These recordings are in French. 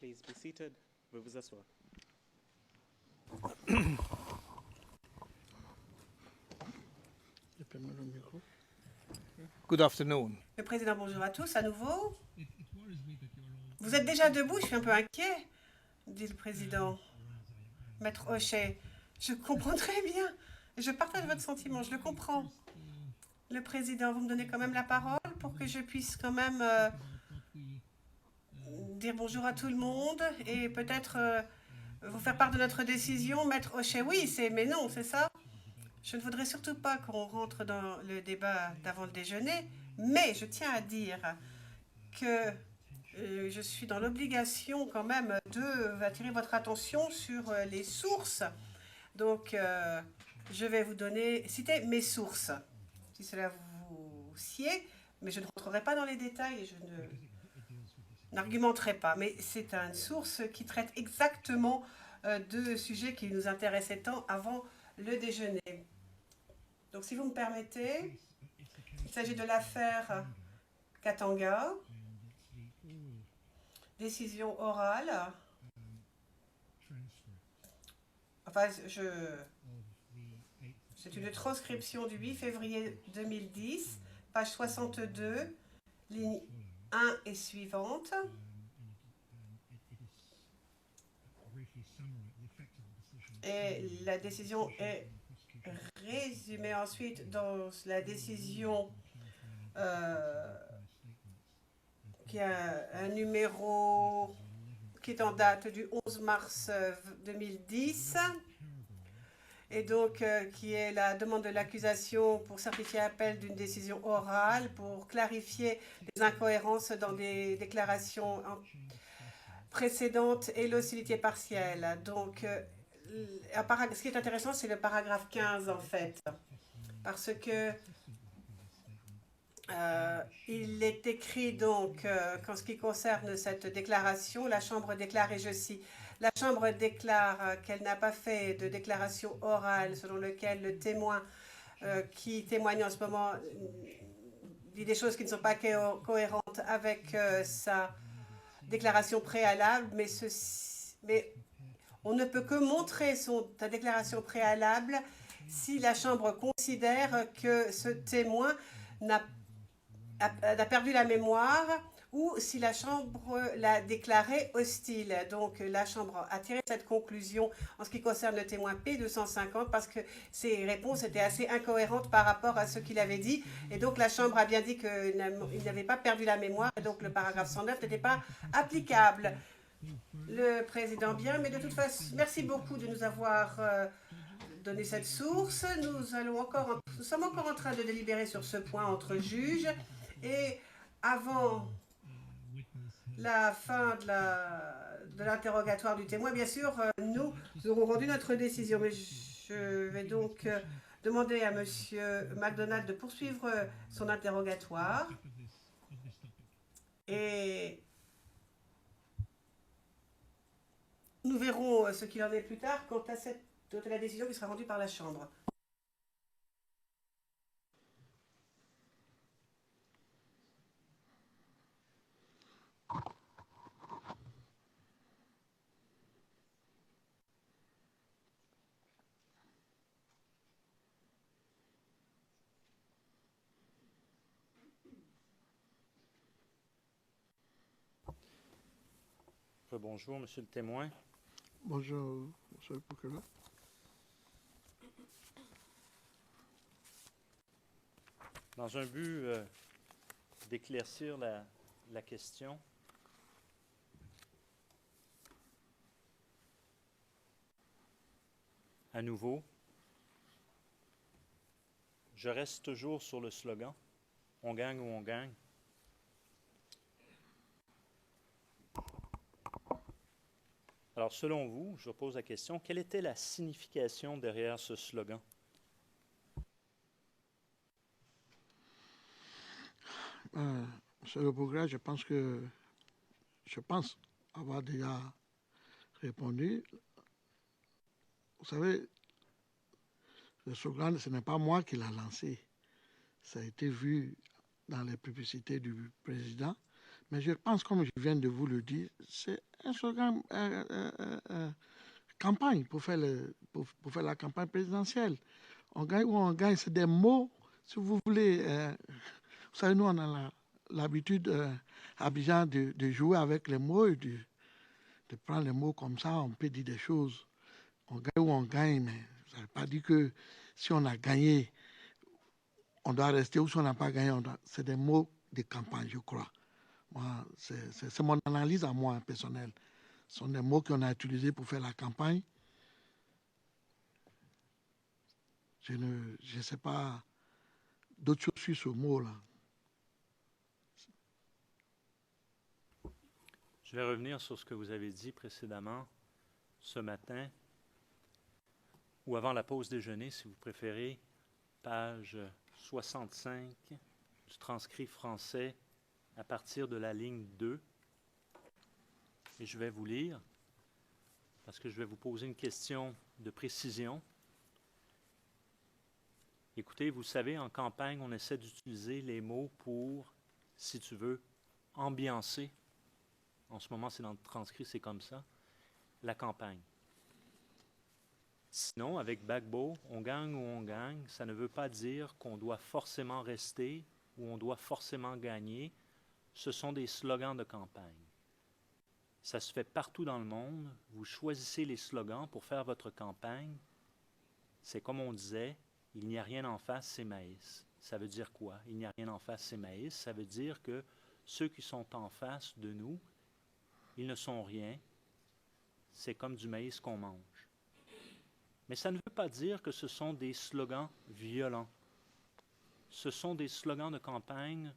Please be seated. Veuillez vous asseoir. Good afternoon. Le président, bonjour à tous, à nouveau. Vous êtes déjà debout, je suis un peu inquiet, dit le président. Maître Hochet, je comprends très bien. Je partage votre sentiment, je le comprends. Le président, vous me donnez quand même la parole pour que je puisse quand même dire bonjour à tout le monde et peut-être vous faire part de notre décision. Maître Hochet, oui, mais non, c'est ça. Je ne voudrais surtout pas qu'on rentre dans le débat d'avant le déjeuner, mais je tiens à dire que je suis dans l'obligation quand même d'attirer votre attention sur les sources. Donc, je vais vous citer mes sources, si cela vous sied, mais je ne rentrerai pas dans les détails et je n'argumenterai pas. Mais c'est une source qui traite exactement de sujets qui nous intéressaient tant avant le déjeuner. Donc, si vous me permettez, il s'agit de l'affaire Katanga, décision orale. Enfin, c'est une transcription du 8 février 2010, page 62, ligne 1 et suivante. Et la décision est résumée ensuite dans la décision qui a un numéro qui est en date du 11 mars 2010 et donc qui est la demande de l'accusation pour certifier appel d'une décision orale pour clarifier les incohérences dans des déclarations précédentes et l'hostilité partielle. Donc, ce qui est intéressant, c'est le paragraphe 15 en fait, parce que il est écrit donc qu'en ce qui concerne cette déclaration, la Chambre déclare, et je cite, la Chambre déclare qu'elle n'a pas fait de déclaration orale selon laquelle le témoin qui témoigne en ce moment dit des choses qui ne sont pas cohérentes avec sa déclaration préalable, mais on ne peut que montrer sa déclaration préalable si la Chambre considère que ce témoin a perdu la mémoire ou si la Chambre l'a déclaré hostile. Donc la Chambre a tiré cette conclusion en ce qui concerne le témoin P250 parce que ses réponses étaient assez incohérentes par rapport à ce qu'il avait dit. Et donc la Chambre a bien dit qu'il n'avait pas perdu la mémoire et donc le paragraphe 109 n'était pas applicable. Le président, bien, mais de toute façon, merci beaucoup de nous avoir donné cette source. Nous sommes encore en train de délibérer sur ce point entre juges. Et avant la fin de l'interrogatoire du témoin, bien sûr, nous aurons rendu notre décision. Mais je vais donc demander à M. McDonald de poursuivre son interrogatoire. Et nous verrons ce qu'il en est plus tard quant à la décision qui sera rendue par la Chambre. Bonjour, monsieur le témoin. Bonjour, monsieur le procureur. Dans un but d'éclaircir la question, à nouveau, je reste toujours sur le slogan « On gagne ou on gagne ». Alors, selon vous, je pose la question, quelle était la signification derrière ce slogan? Monsieur le procureur, je pense avoir déjà répondu. Vous savez, le slogan, ce n'est pas moi qui l'ai lancé. Ça a été vu dans les publicités du président, Mais je pense, comme je viens de vous le dire, c'est un slogan campagne pour faire la campagne présidentielle. On gagne ou on gagne, c'est des mots, si vous voulez. Vous savez, nous, on a l'habitude à Abidjan de jouer avec les mots et de prendre les mots comme ça. On peut dire des choses. On gagne ou on gagne, mais ça ne veut pas dire que si on a gagné, on doit rester, ou si on n'a pas gagné, c'est des mots de campagne, je crois. Moi, c'est mon analyse à moi, personnelle. Ce sont des mots qu'on a utilisés pour faire la campagne. Je ne sais pas d'autres choses sur ce mot-là. Je vais revenir sur ce que vous avez dit précédemment, ce matin, ou avant la pause déjeuner, si vous préférez, page 65 du transcrit français à partir de la ligne 2. Et je vais vous lire, parce que je vais vous poser une question de précision. Écoutez, vous savez, en campagne, on essaie d'utiliser les mots pour, si tu veux, ambiancer. En ce moment, c'est dans le transcrit, c'est comme ça, la campagne. Sinon, avec Gbagbo, on gagne ou on gagne, ça ne veut pas dire qu'on doit forcément rester ou on doit forcément gagner. Ce sont des slogans de campagne. Ça se fait partout dans le monde. Vous choisissez les slogans pour faire votre campagne. C'est comme on disait, il n'y a rien en face, c'est maïs. Ça veut dire quoi? Il n'y a rien en face, c'est maïs. Ça veut dire que ceux qui sont en face de nous, ils ne sont rien. C'est comme du maïs qu'on mange. Mais ça ne veut pas dire que ce sont des slogans violents. Ce sont des slogans de campagne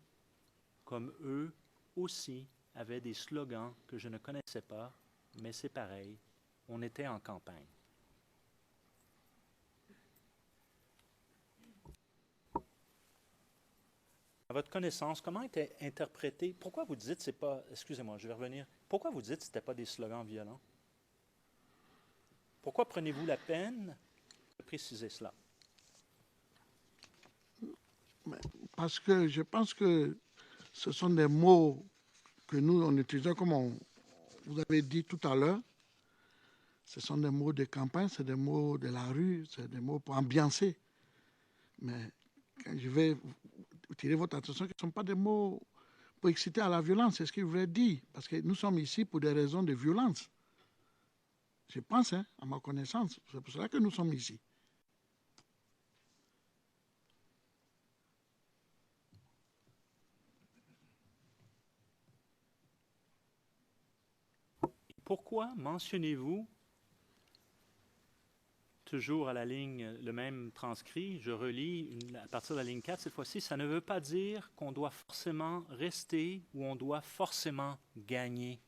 comme eux aussi avaient des slogans que je ne connaissais pas, mais c'est pareil, on était en campagne. À votre connaissance, comment était interprété, pourquoi vous dites c'est pas, excusez-moi, je vais revenir, pourquoi vous dites que ce n'était pas des slogans violents? Pourquoi prenez-vous la peine de préciser cela? Parce que je pense que ce sont des mots que nous, on utilisait comme vous avez dit tout à l'heure. Ce sont des mots de campagne, c'est des mots de la rue, c'est des mots pour ambiancer. Mais quand je vais tirer votre attention, ce ne sont pas des mots pour exciter à la violence, c'est ce qu'il voulait dire. Parce que nous sommes ici pour des raisons de violence. Je pense, à ma connaissance, c'est pour cela que nous sommes ici. Pourquoi mentionnez-vous toujours à la ligne, le même transcrit, je relis à partir de la ligne 4 cette fois-ci, ça ne veut pas dire qu'on doit forcément rester ou on doit forcément gagner.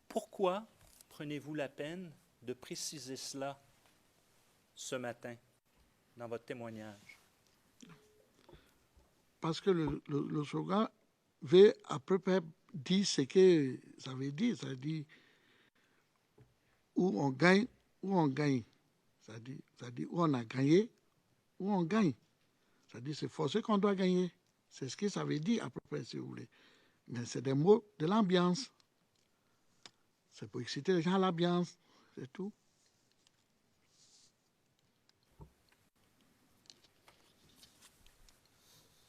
Pourquoi prenez-vous la peine de préciser cela ce matin dans votre témoignage? Parce que le slogan veut à peu près dire ce que ça veut dire. Ça dit où on gagne, où on gagne. Ça dit où on a gagné, où on gagne. Ça dit c'est forcé qu'on doit gagner. C'est ce que ça veut dire à peu près, si vous voulez. Mais c'est des mots de l'ambiance. C'est pour exciter les gens à l'ambiance, c'est tout.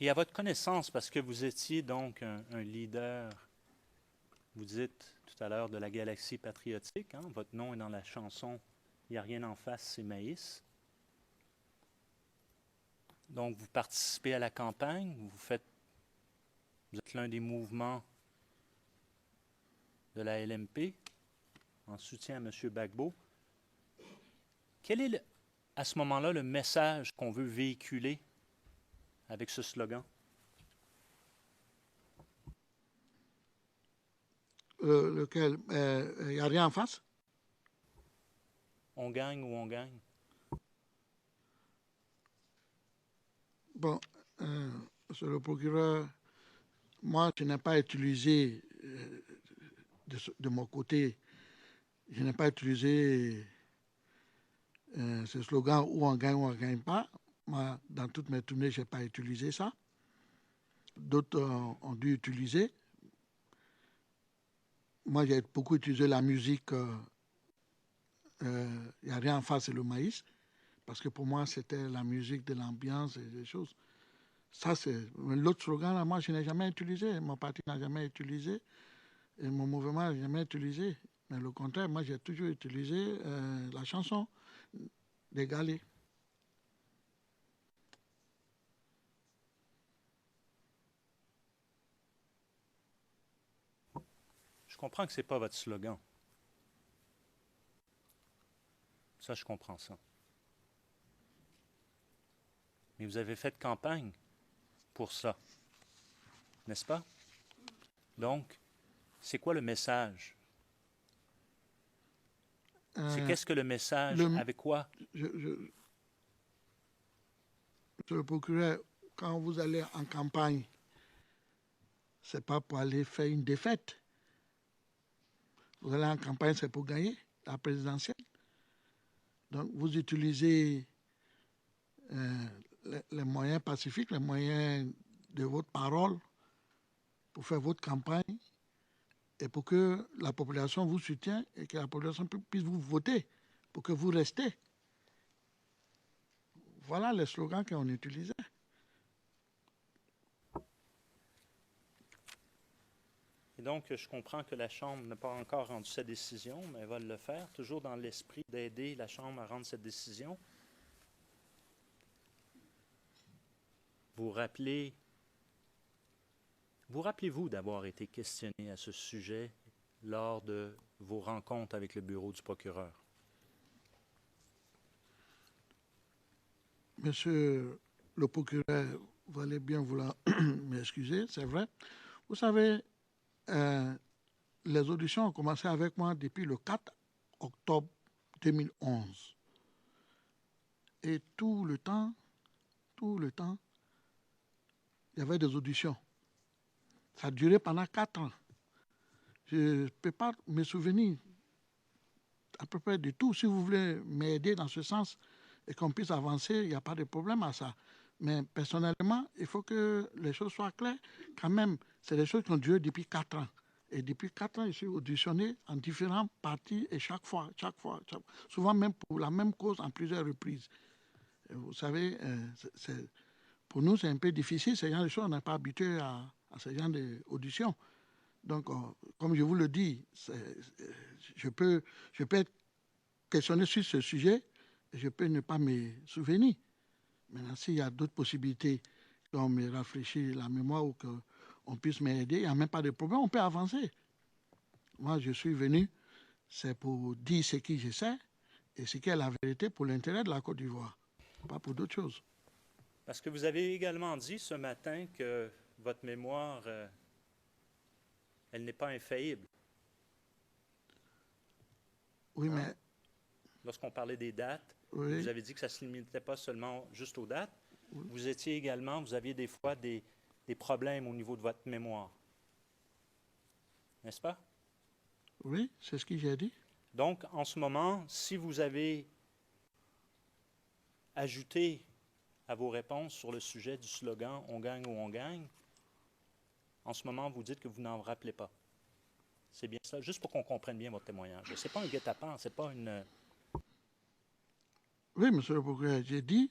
Et à votre connaissance, parce que vous étiez donc un leader, vous dites tout à l'heure de la galaxie patriotique, hein, votre nom est dans la chanson « Il n'y a rien en face, c'est maïs ». Donc vous participez à la campagne, vous êtes l'un des mouvements de la LMP en soutien à M. Gbagbo. Quel est à ce moment-là le message qu'on veut véhiculer avec ce slogan? Lequel? Il n'y a rien en face? On gagne ou on gagne? Bon, monsieur le procureur, moi, je n'ai pas utilisé, de mon côté, je n'ai pas utilisé ce slogan où on gagne ou on ne gagne pas. Moi, dans toutes mes tournées, je n'ai pas utilisé ça. D'autres ont dû utiliser. moi, j'ai beaucoup utilisé la musique. Il n'y a rien en face, c'est le maïs. Parce que pour moi, c'était la musique de l'ambiance et des choses. Ça, c'est l'autre slogan, là, moi, je n'ai jamais utilisé. Mon parti n'a jamais utilisé. Et mon mouvement n'a jamais utilisé. Mais le contraire, moi, j'ai toujours utilisé la chanson des Galets. Je comprends que ce n'est pas votre slogan. Ça, je comprends ça. Mais vous avez fait campagne pour ça, n'est-ce pas? Donc, c'est quoi le message? C'est qu'est-ce que le message, avec quoi? Monsieur le procureur, quand vous allez en campagne, ce n'est pas pour aller faire une défaite. Vous allez en campagne, c'est pour gagner la présidentielle. Donc, vous utilisez les moyens pacifiques, les moyens de votre parole pour faire votre campagne et pour que la population vous soutienne et que la population puisse vous voter pour que vous restez. Voilà les slogans qu'on utilisait. Et donc, je comprends que la Chambre n'a pas encore rendu sa décision, mais elle va le faire, toujours dans l'esprit d'aider la Chambre à rendre cette décision. Vous rappelez-vous d'avoir été questionné à ce sujet lors de vos rencontres avec le bureau du procureur? Monsieur le procureur, vous allez bien vouloir m'excuser, c'est vrai. Vous savez, les auditions ont commencé avec moi depuis le 4 octobre 2011. Et tout le temps, il y avait des auditions. Ça a duré pendant 4 ans. Je ne peux pas me souvenir à peu près de tout. Si vous voulez m'aider dans ce sens et qu'on puisse avancer, il n'y a pas de problème à ça. Mais personnellement, il faut que les choses soient claires. Quand même, c'est des choses qui ont duré depuis 4 ans. Et depuis 4 ans, je suis auditionné en différentes parties et chaque fois, souvent même pour la même cause en plusieurs reprises. Et vous savez, pour nous, c'est un peu difficile. Ce genre de choses, on n'est pas habitué à ce genre d'auditions. Donc, comme je vous le dis, je peux être questionné sur ce sujet et je peux ne pas me souvenir. Maintenant, s'il y a d'autres possibilités qu'on me rafraîchisse la mémoire ou qu'on puisse m'aider, il n'y a même pas de problème, on peut avancer. Moi, je suis venu, c'est pour dire ce que je sais et ce qui est la vérité pour l'intérêt de la Côte d'Ivoire, pas pour d'autres choses. Parce que vous avez également dit ce matin que votre mémoire, elle n'est pas infaillible. Oui, mais... Lorsqu'on parlait des dates, oui. Vous avez dit que ça ne se limitait pas seulement juste aux dates. Oui. Vous aviez des fois des problèmes au niveau de votre mémoire. N'est-ce pas? Oui, c'est ce que j'ai dit. Donc, en ce moment, si vous avez ajouté à vos réponses sur le sujet du slogan « On gagne ou on gagne », en ce moment, vous dites que vous n'en rappelez pas. C'est bien ça, juste pour qu'on comprenne bien votre témoignage. Ce n'est pas un guet-apens, ce n'est pas une... Oui, monsieur le procureur, j'ai dit,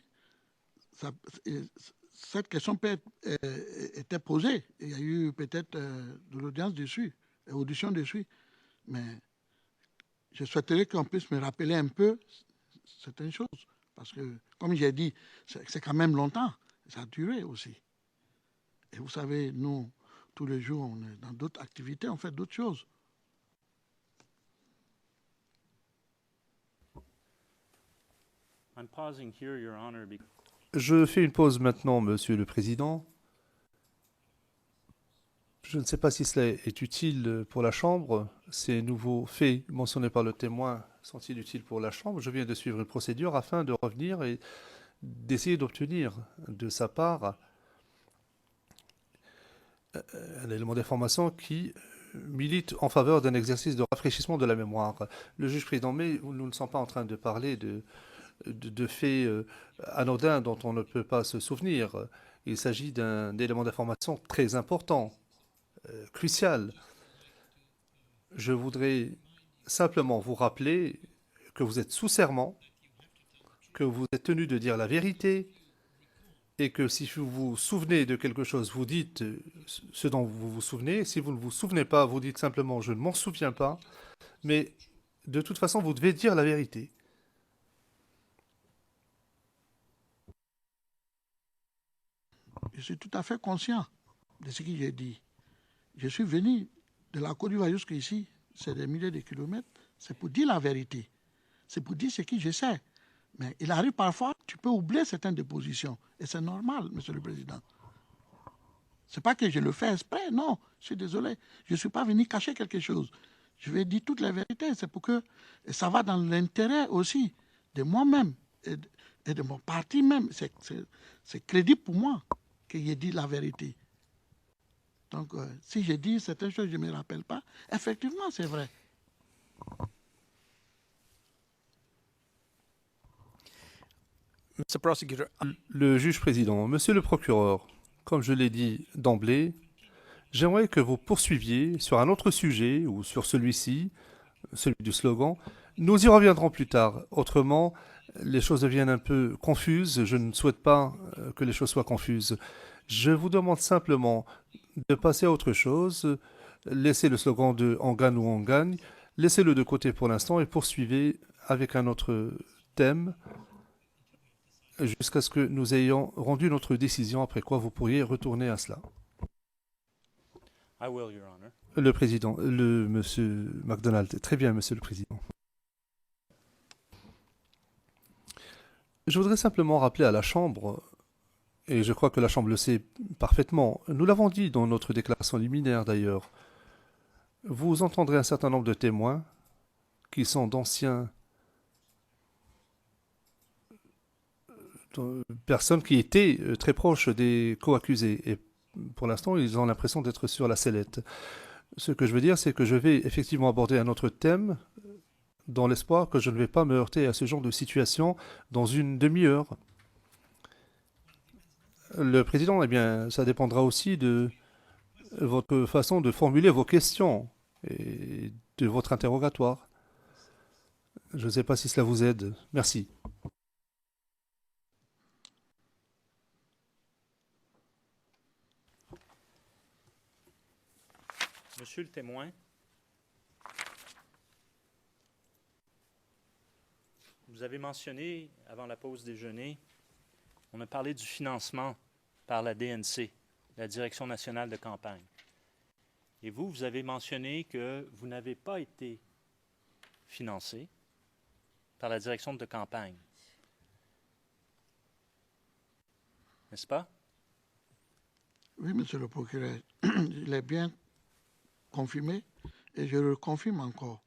cette question était posée. Il y a eu peut-être de l'audience dessus, audition dessus. Mais je souhaiterais qu'on puisse me rappeler un peu certaines choses. Parce que, comme j'ai dit, c'est quand même longtemps. Ça a duré aussi. Et vous savez, nous, tous les jours, on est dans d'autres activités, on fait d'autres choses. Je fais une pause maintenant, Monsieur le Président. Je ne sais pas si cela est utile pour la Chambre. Ces nouveaux faits mentionnés par le témoin sont-ils utiles pour la Chambre? Je viens de suivre une procédure afin de revenir et d'essayer d'obtenir de sa part un élément d'information qui milite en faveur d'un exercice de rafraîchissement de la mémoire. Le juge président, mais nous ne sommes pas en train de parler de faits anodins dont on ne peut pas se souvenir. Il s'agit d'un élément d'information très important, crucial. Je voudrais simplement vous rappeler que vous êtes sous serment, que vous êtes tenu de dire la vérité et que si vous vous souvenez de quelque chose, vous dites ce dont vous vous souvenez. Si vous ne vous souvenez pas, vous dites simplement je ne m'en souviens pas. Mais de toute façon, vous devez dire la vérité. Je suis tout à fait conscient de ce que j'ai dit. Je suis venu de la Côte d'Ivoire jusqu'ici, c'est des milliers de kilomètres, c'est pour dire la vérité. C'est pour dire ce que je sais. Mais il arrive parfois, tu peux oublier certaines dépositions. Et c'est normal, Monsieur le Président. Ce n'est pas que je le fais exprès, non, je suis désolé. Je ne suis pas venu cacher quelque chose. Je vais dire toute la vérité. C'est pour que et ça va dans l'intérêt aussi de moi-même et de mon parti même. C'est crédible pour moi que j'ai dit la vérité. Donc, si je dis certaines choses, je ne me rappelle pas, effectivement, c'est vrai. Mr. Prosecutor, Le juge président, monsieur le procureur, comme je l'ai dit d'emblée, j'aimerais que vous poursuiviez sur un autre sujet ou sur celui-ci, celui du slogan. Nous y reviendrons plus tard. Autrement, les choses deviennent un peu confuses. Je ne souhaite pas que les choses soient confuses. Je vous demande simplement de passer à autre chose. Laissez le slogan de on gagne ou on gagne. Laissez-le de côté pour l'instant et poursuivez avec un autre thème jusqu'à ce que nous ayons rendu notre décision, après quoi vous pourriez retourner à cela. I will, Your Honor. Le président, monsieur MacDonald. Très bien, monsieur le président. Je voudrais simplement rappeler à la Chambre, et je crois que la Chambre le sait parfaitement, nous l'avons dit dans notre déclaration liminaire d'ailleurs, vous entendrez un certain nombre de témoins qui sont d'anciens personnes qui étaient très proches des co-accusés. Et pour l'instant, ils ont l'impression d'être sur la sellette. Ce que je veux dire, c'est que je vais effectivement aborder un autre thème dans l'espoir que je ne vais pas me heurter à ce genre de situation dans une demi-heure. Le président, eh bien, ça dépendra aussi de votre façon de formuler vos questions et de votre interrogatoire. Je ne sais pas si cela vous aide. Merci. Monsieur le témoin, vous avez mentionné, avant la pause déjeuner, on a parlé du financement par la DNC, la Direction nationale de campagne. Et vous avez mentionné que vous n'avez pas été financé par la direction de campagne. N'est-ce pas? Oui, monsieur le procureur, je l'ai bien confirmé et je le confirme encore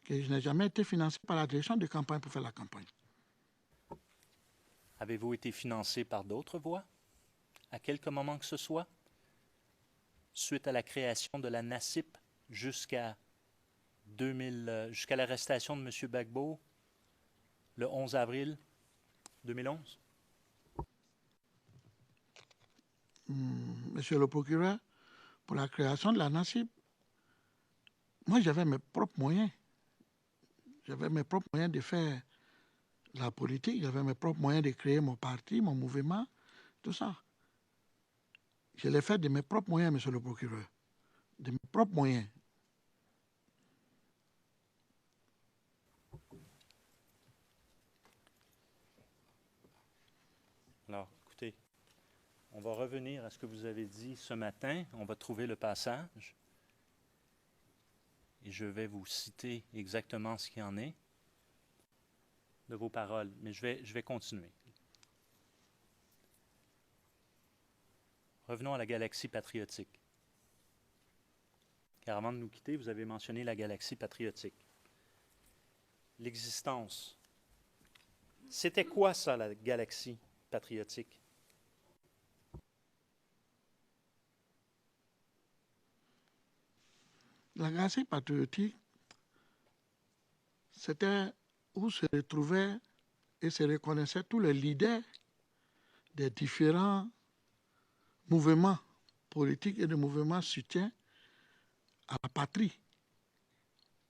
que je n'ai jamais été financé par la direction de campagne pour faire la campagne. Avez-vous été financé par d'autres voies, à quelque moment que ce soit, suite à la création de la NACIP jusqu'à l'arrestation de M. Gbagbo le 11 avril 2011? Monsieur le procureur, pour la création de la NACIP, moi j'avais mes propres moyens. J'avais mes propres moyens de faire la politique, j'avais mes propres moyens de créer mon parti, mon mouvement, tout ça. Je l'ai fait de mes propres moyens, monsieur le procureur. De mes propres moyens. Alors, écoutez, on va revenir à ce que vous avez dit ce matin. On va trouver le passage. Et je vais vous citer exactement ce qu'il en est de vos paroles. Mais je vais continuer. Revenons à la galaxie patriotique. Car avant de nous quitter, vous avez mentionné la galaxie patriotique. L'existence. C'était quoi ça, la galaxie patriotique? La galaxie patriotique, c'était où se retrouvaient et se reconnaissaient tous les leaders des différents mouvements politiques et de mouvements soutien à la patrie.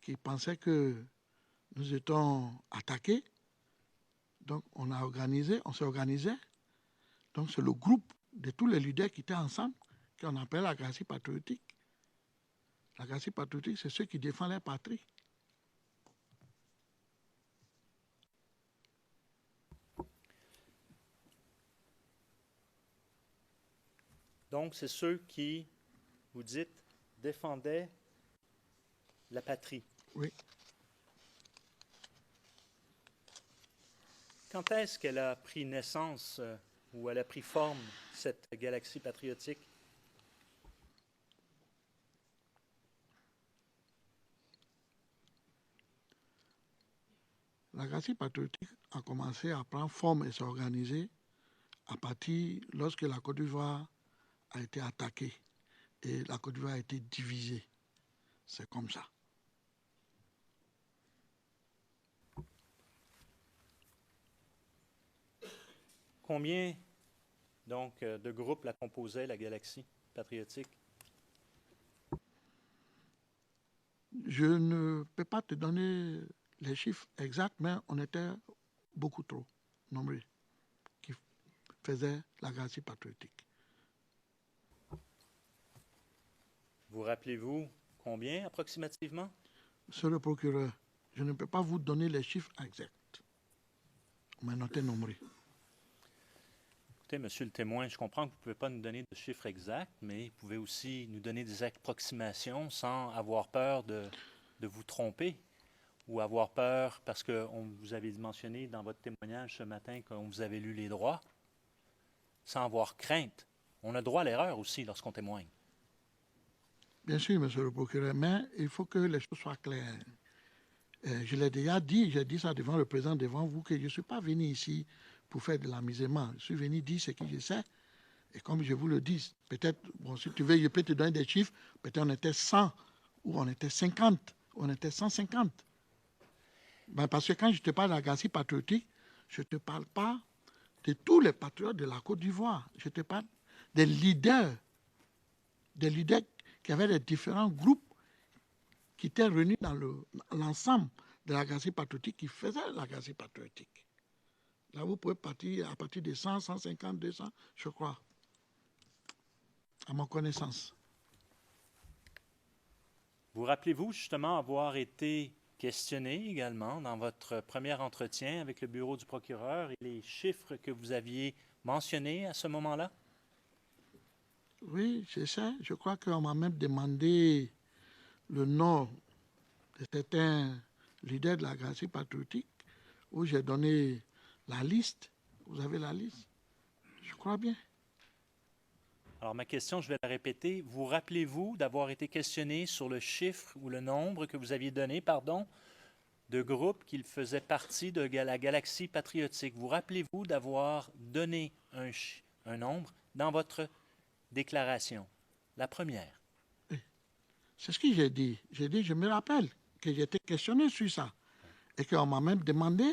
qui pensaient que nous étions attaqués. Donc, on s'est organisé. Donc, c'est le groupe de tous les leaders qui étaient ensemble qu'on appelle la Gracie patriotique. La Gracie patriotique, c'est ceux qui défendent leur patrie. Donc, c'est ceux qui, vous dites, défendaient la patrie. Oui. Quand est-ce qu'elle a pris naissance ou elle a pris forme, cette galaxie patriotique? La Gracie patriotique a commencé à prendre forme et s'organiser à partir lorsque la Côte d'Ivoire a été attaquée et la Côte d'Ivoire a été divisée. C'est comme ça. Combien, donc, de groupes la composaient, la galaxie patriotique? Je ne peux pas te donner les chiffres exacts, mais on était beaucoup trop nombreux qui faisaient la Gracie patriotique. Vous rappelez-vous combien approximativement? Monsieur le procureur, je ne peux pas vous donner les chiffres exacts, mais on était nombreux. Écoutez, monsieur le témoin, je comprends que vous ne pouvez pas nous donner de chiffres exacts, mais vous pouvez aussi nous donner des approximations sans avoir peur de vous tromper ou avoir peur, parce que vous avez mentionné dans votre témoignage ce matin qu'on vous avait lu les droits, sans avoir crainte. On a droit à l'erreur aussi lorsqu'on témoigne. Bien sûr, monsieur le procureur, mais il faut que les choses soient claires. Je l'ai déjà dit, j'ai dit ça devant le président, devant vous, que je ne suis pas venu ici pour faire de l'amusement. Je suis venu dire ce que je sais. Et comme je vous le dis, peut-être, bon, si tu veux, je peux te donner des chiffres, peut-être on était 100, ou on était 50, ou on était 150. Ben parce que quand je te parle de la Gracie patriotique, je ne te parle pas de tous les patriotes de la Côte d'Ivoire. Je te parle des leaders qui avaient les différents groupes qui étaient réunis dans l'ensemble de la Gracie patriotique, qui faisaient la Gracie patriotique. Là, vous pouvez partir à partir de 100, 150, 200, je crois, à ma connaissance. Vous rappelez-vous justement avoir été questionné également dans votre premier entretien avec le bureau du procureur et les chiffres que vous aviez mentionnés à ce moment-là? Oui, c'est ça. Je crois qu'on m'a même demandé le nom de certains leaders de la Gracie patriotique, où j'ai donné la liste. Vous avez la liste? Je crois bien. Alors, ma question, je vais la répéter. Vous rappelez-vous d'avoir été questionné sur le chiffre ou le nombre que vous aviez donné, de groupes qui faisaient partie de la galaxie patriotique? Vous rappelez-vous d'avoir donné un nombre dans votre déclaration? La première. C'est ce que j'ai dit. J'ai dit, je me rappelle que j'ai été questionné sur ça. Et qu'on m'a même demandé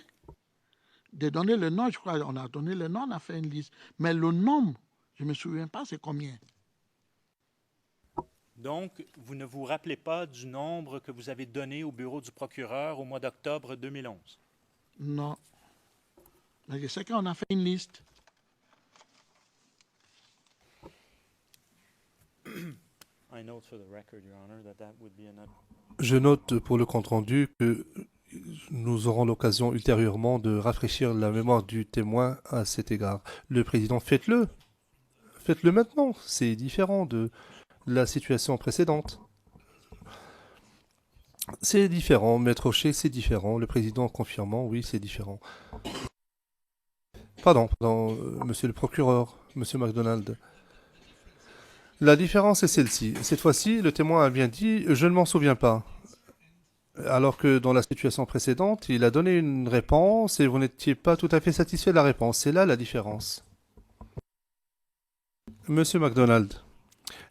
de donner le nom. Je crois qu'on a donné le nom, on a fait une liste. Mais le nombre, je ne me souviens pas, c'est combien. Donc, vous ne vous rappelez pas du nombre que vous avez donné au bureau du procureur au mois d'octobre 2011? Non. Mais je sais qu'on a fait une liste. Je note pour le compte-rendu que nous aurons l'occasion ultérieurement de rafraîchir la mémoire du témoin à cet égard. Le président, faites-le. Faites-le maintenant. C'est différent de la situation précédente. C'est différent. Maître Rocher, c'est différent. Le président confirmant, oui, c'est différent. Pardon, monsieur le procureur, monsieur MacDonald. La différence est celle-ci. Cette fois-ci, le témoin a bien dit « je ne m'en souviens pas ». Alors que dans la situation précédente, il a donné une réponse et vous n'étiez pas tout à fait satisfait de la réponse. C'est là la différence. Monsieur MacDonald,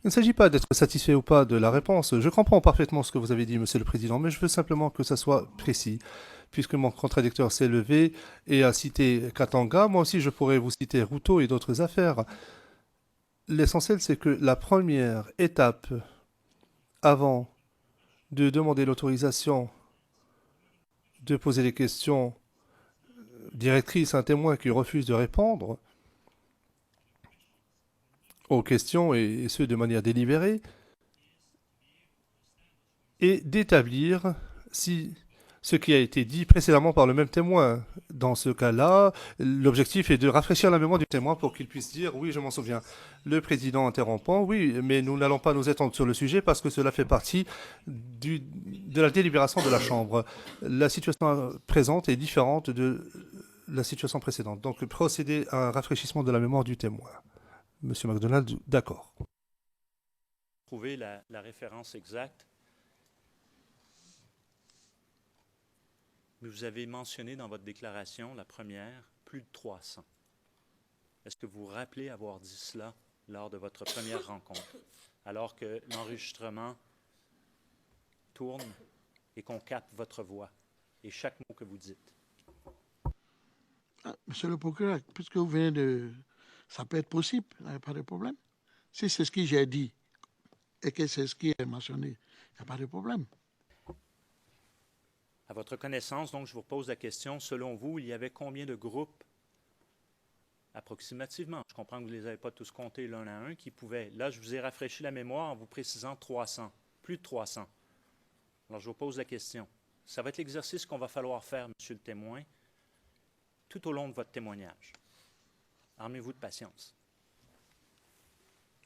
il ne s'agit pas d'être satisfait ou pas de la réponse. Je comprends parfaitement ce que vous avez dit, monsieur le président, mais je veux simplement que ça soit précis. Puisque mon contradicteur s'est levé et a cité Katanga, moi aussi je pourrais vous citer Ruto et d'autres affaires. L'essentiel, c'est que la première étape avant de demander l'autorisation de poser des questions directrices à un témoin qui refuse de répondre aux questions, et ce de manière délibérée, et d'établir si ce qui a été dit précédemment par le même témoin. Dans ce cas-là, l'objectif est de rafraîchir la mémoire du témoin pour qu'il puisse dire « oui, je m'en souviens ». Le président interrompant « oui, mais nous n'allons pas nous étendre sur le sujet parce que cela fait partie de la délibération de la Chambre. La situation présente est différente de la situation précédente. Donc, procéder à un rafraîchissement de la mémoire du témoin. » Monsieur MacDonald, d'accord. Trouver la référence exacte. Mais vous avez mentionné dans votre déclaration, la première, plus de 300. Est-ce que vous vous rappelez avoir dit cela lors de votre première rencontre, alors que l'enregistrement tourne et qu'on capte votre voix et chaque mot que vous dites? Monsieur le procureur, puisque vous venez de... Ça peut être possible, il n'y a pas de problème. Si c'est ce que j'ai dit et que c'est ce qui est mentionné, il n'y a pas de problème. À votre connaissance, donc, je vous pose la question, selon vous, il y avait combien de groupes, approximativement, je comprends que vous ne les avez pas tous comptés l'un à un, qui pouvaient, là, je vous ai rafraîchi la mémoire en vous précisant 300, plus de 300. Alors, je vous pose la question. Ça va être l'exercice qu'on va falloir faire, monsieur le témoin, tout au long de votre témoignage. Armez-vous de patience.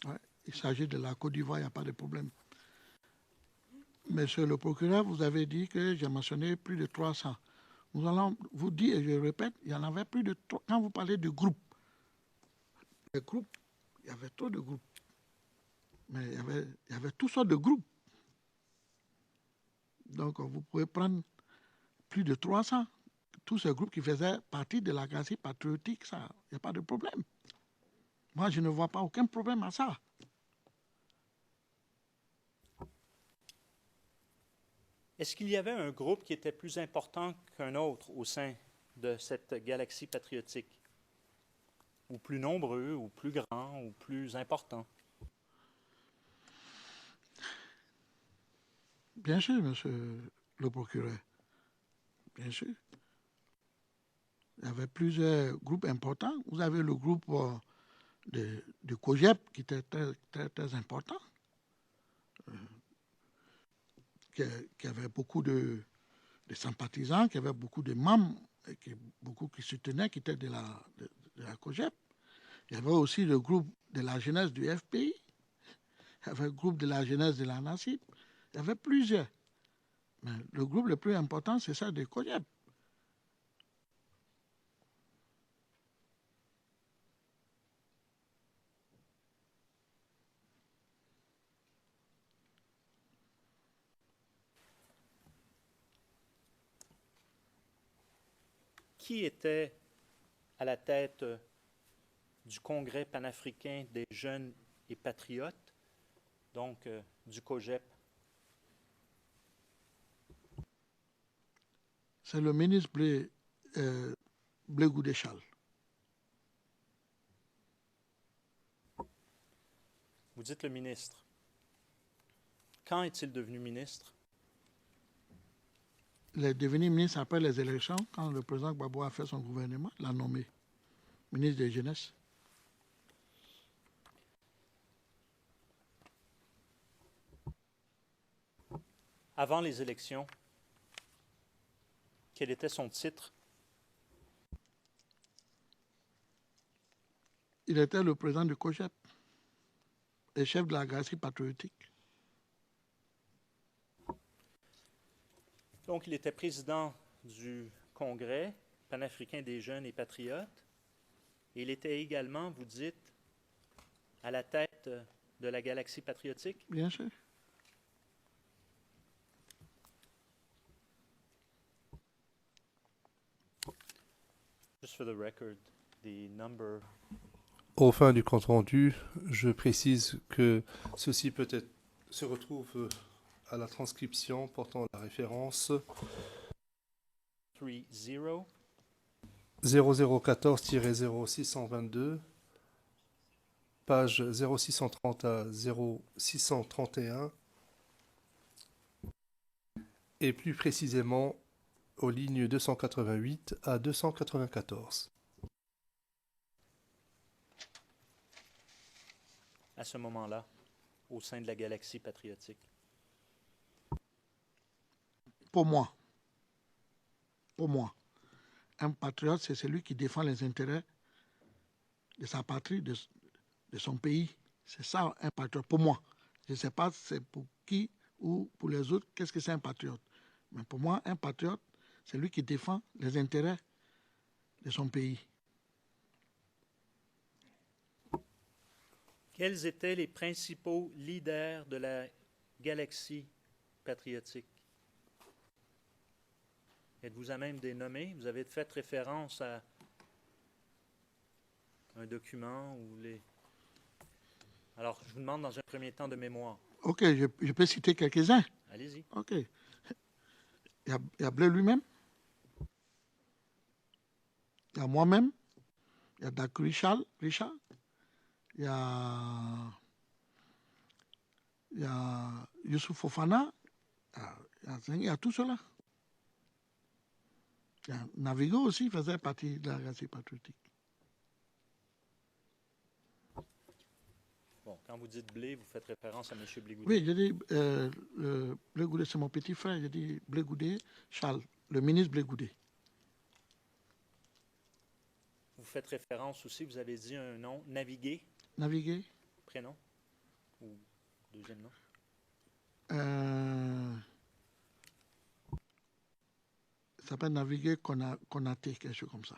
Ouais, il s'agit de la Côte d'Ivoire, il n'y a pas de problème. Monsieur le procureur, vous avez dit que j'ai mentionné plus de 300. Nous allons vous dire, et je répète, il y en avait plus de 300. Quand vous parlez de groupes, les groupes, il y avait trop de groupes. Mais il y avait toutes sortes de groupes. Donc, vous pouvez prendre plus de 300. Tous ces groupes qui faisaient partie de la Galaxie patriotique, ça, il n'y a pas de problème. Moi, je ne vois pas aucun problème à ça. Est-ce qu'il y avait un groupe qui était plus important qu'un autre au sein de cette galaxie patriotique? Ou plus nombreux, ou plus grands, ou plus importants? Bien sûr, monsieur le procureur. Bien sûr. Il y avait plusieurs groupes importants. Vous avez le groupe de COGEP qui était très, très, très important, qui avait beaucoup de sympathisants, qui avait beaucoup de membres, et beaucoup qui soutenaient, qui étaient de la COGEP. Il y avait aussi le groupe de la jeunesse du FPI. Il y avait le groupe de la jeunesse de la NACIP. Il y avait plusieurs. Mais le groupe le plus important, c'est ça de COGEP. Qui était à la tête du Congrès panafricain des jeunes et patriotes, donc du COGEP? C'est le ministre Blé Goudéchal. Vous dites le ministre. Quand est-il devenu ministre? Il est devenu ministre après les élections, quand le président Gbagbo a fait son gouvernement, il l'a nommé ministre de la Jeunesse. Avant les élections, quel était son titre? Il était le président du COGEP et chef de la Galaxie patriotique. Donc, il était président du Congrès panafricain des jeunes et patriotes. Et il était également, vous dites, à la tête de la Galaxie patriotique? Bien sûr. Just for the record, the number... Au fin du compte-rendu, je précise que ceci peut-être se retrouve à la transcription portant la référence 0014-0622, page 0630 à 0631, et plus précisément aux lignes 288 à 294. À ce moment-là, au sein de la galaxie patriotique. Pour moi, un patriote, c'est celui qui défend les intérêts de sa patrie, de son pays. C'est ça, un patriote, pour moi. Je ne sais pas c'est pour qui ou pour les autres, qu'est-ce que c'est un patriote. Mais pour moi, un patriote, c'est lui qui défend les intérêts de son pays. Quels étaient les principaux leaders de la galaxie patriotique? Êtes-vous à même de les nommer? Vous avez fait référence à un document ou les... Alors, je vous demande dans un premier temps de mémoire. Ok, je peux citer quelques-uns. Allez-y. Ok. Il y a Bleu lui-même. Il y a moi-même. Il y a Dak Richard. Il y a Youssouf Fofana. Il y a tout cela. Il y a Navigo aussi, faisait partie de la galaxie patriotique. Bon, quand vous dites Blé, vous faites référence à M. Blé-Goudet. Oui, j'ai dit Blé-Goudet, c'est mon petit frère. J'ai dit Blé-Goudet, Charles, le ministre Blé-Goudet. Vous faites référence aussi, vous avez dit un nom, Navigué, Navigué. prénom ou deuxième nom? Ça s'appelle Navigué Konaté, quelque chose comme ça.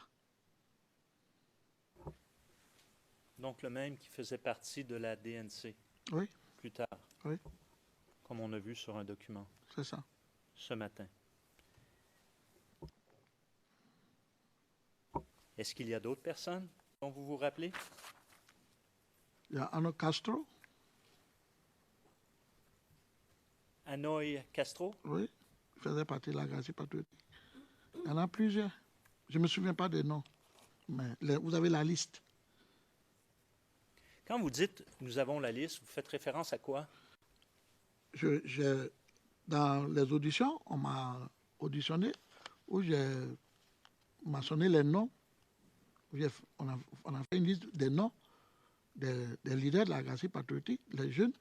Donc le même qui faisait partie de la DNC. Oui. Plus tard. Oui. Comme on a vu sur un document. C'est ça. Ce matin. Est-ce qu'il y a d'autres personnes dont vous vous rappelez? Il y a Ano Castro. Hanoï Castro? Oui. Il faisait partie de la galaxie patriotique. Il y en a plusieurs. Je ne me souviens pas des noms. Mais vous avez la liste. Quand vous dites « nous avons la liste », vous faites référence à quoi? Dans les auditions, on m'a auditionné, où j'ai mentionné les noms. On a fait une liste des noms des leaders de la galaxie patriotique, les jeunes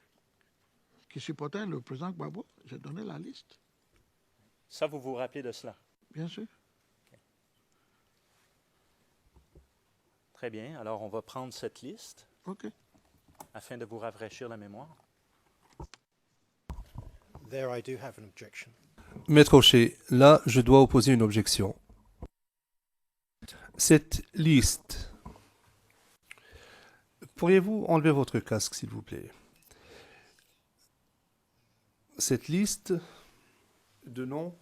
qui supportaient le président Gbagbo. J'ai donné la liste. Ça, vous vous rappelez de cela? Bien sûr. Okay. Très bien. Alors, on va prendre cette liste. OK. Afin de vous rafraîchir la mémoire. There I do have an objection. Maître O'Shea, là, je dois opposer une objection. Cette liste... Pourriez-vous enlever votre casque, s'il vous plaît? Cette liste de noms,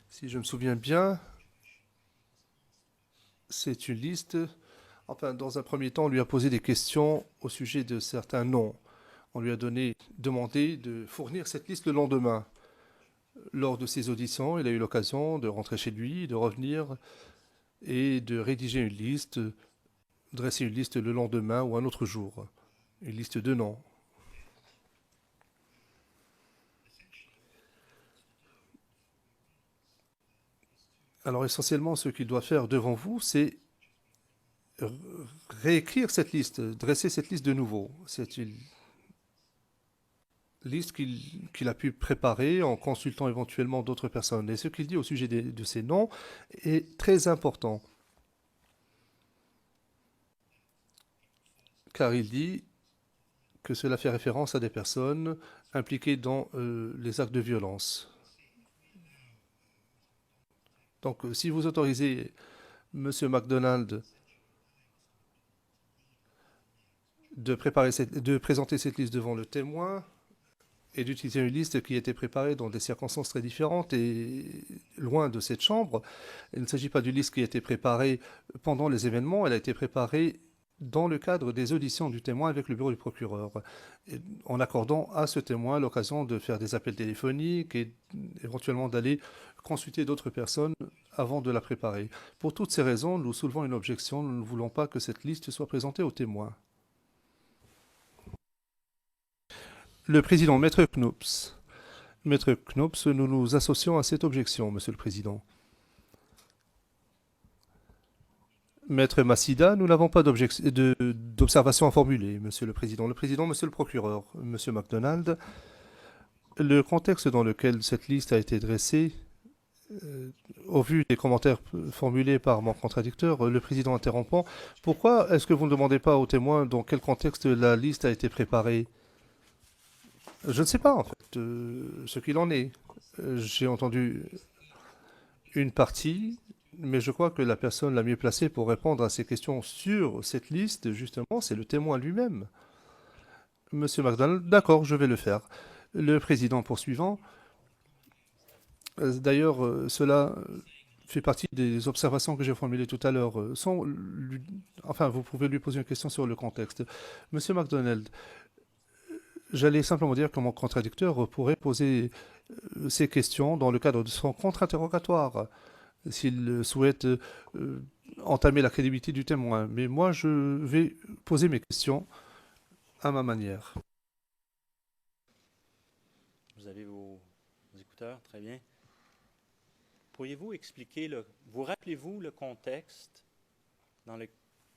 si je me souviens bien, c'est une liste... Enfin, dans un premier temps, on lui a posé des questions au sujet de certains noms. On lui a demandé de fournir cette liste le lendemain. Lors de ses auditions, il a eu l'occasion de rentrer chez lui, de revenir et de rédiger une liste, dresser une liste le lendemain ou un autre jour. Une liste de noms. Alors essentiellement, ce qu'il doit faire devant vous, c'est réécrire cette liste, dresser cette liste de nouveau. C'est une liste qu'il a pu préparer en consultant éventuellement d'autres personnes. Et ce qu'il dit au sujet de ces noms est très important. Car il dit que cela fait référence à des personnes impliquées dans les actes de violence. Donc, si vous autorisez M. MacDonald de présenter cette liste devant le témoin et d'utiliser une liste qui a été préparée dans des circonstances très différentes et loin de cette chambre. Il ne s'agit pas d'une liste qui a été préparée pendant les événements, elle a été préparée dans le cadre des auditions du témoin avec le bureau du procureur, en accordant à ce témoin l'occasion de faire des appels téléphoniques et éventuellement d'aller consulter d'autres personnes avant de la préparer. Pour toutes ces raisons, nous soulevons une objection. Nous ne voulons pas que cette liste soit présentée aux témoins. Le président Maître Knoops, Maître Knops, nous nous associons à cette objection, Monsieur le Président. Maître Massida, nous n'avons pas d'observation à formuler, Monsieur le Président. Monsieur le procureur, Monsieur MacDonald, le contexte dans lequel cette liste a été dressée, au vu des commentaires formulés par mon contradicteur, le Président interrompant, pourquoi est-ce que vous ne demandez pas aux témoins dans quel contexte la liste a été préparée? Je ne sais pas, en fait, ce qu'il en est. J'ai entendu une partie, mais je crois que la personne la mieux placée pour répondre à ces questions sur cette liste, justement, c'est le témoin lui-même. Monsieur MacDonald, d'accord, je vais le faire. Le président poursuivant, d'ailleurs, cela fait partie des observations que j'ai formulées tout à l'heure. Enfin, vous pouvez lui poser une question sur le contexte. Monsieur MacDonald, j'allais simplement dire que mon contradicteur pourrait poser ces questions dans le cadre de son contre-interrogatoire, s'il souhaite entamer la crédibilité du témoin. Mais moi, je vais poser mes questions à ma manière. Vous avez vos écouteurs, très bien. Pourriez-vous expliquer, vous rappelez-vous le contexte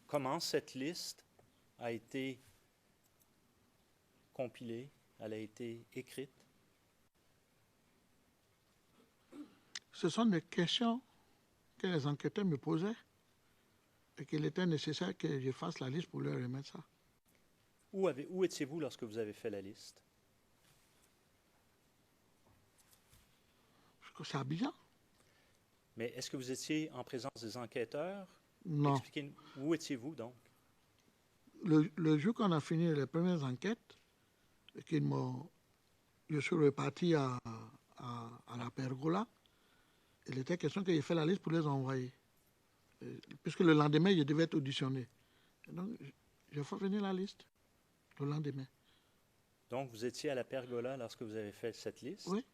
comment cette liste a été compilée, elle a été écrite? Ce sont des questions que les enquêteurs me posaient et qu'il était nécessaire que je fasse la liste pour leur remettre ça. Où étiez-vous lorsque vous avez fait la liste? C'est à Abidjan. Mais est-ce que vous étiez en présence des enquêteurs? Non. Expliquez-nous, où étiez-vous donc? Le jour qu'on a fini les premières enquêtes, je suis reparti à la pergola. Il était question que j'ai fait la liste pour les envoyer. Puisque le lendemain, je devais être auditionné. Et donc, j'ai fait venir la liste le lendemain. Donc, vous étiez à la pergola lorsque vous avez fait cette liste? Oui.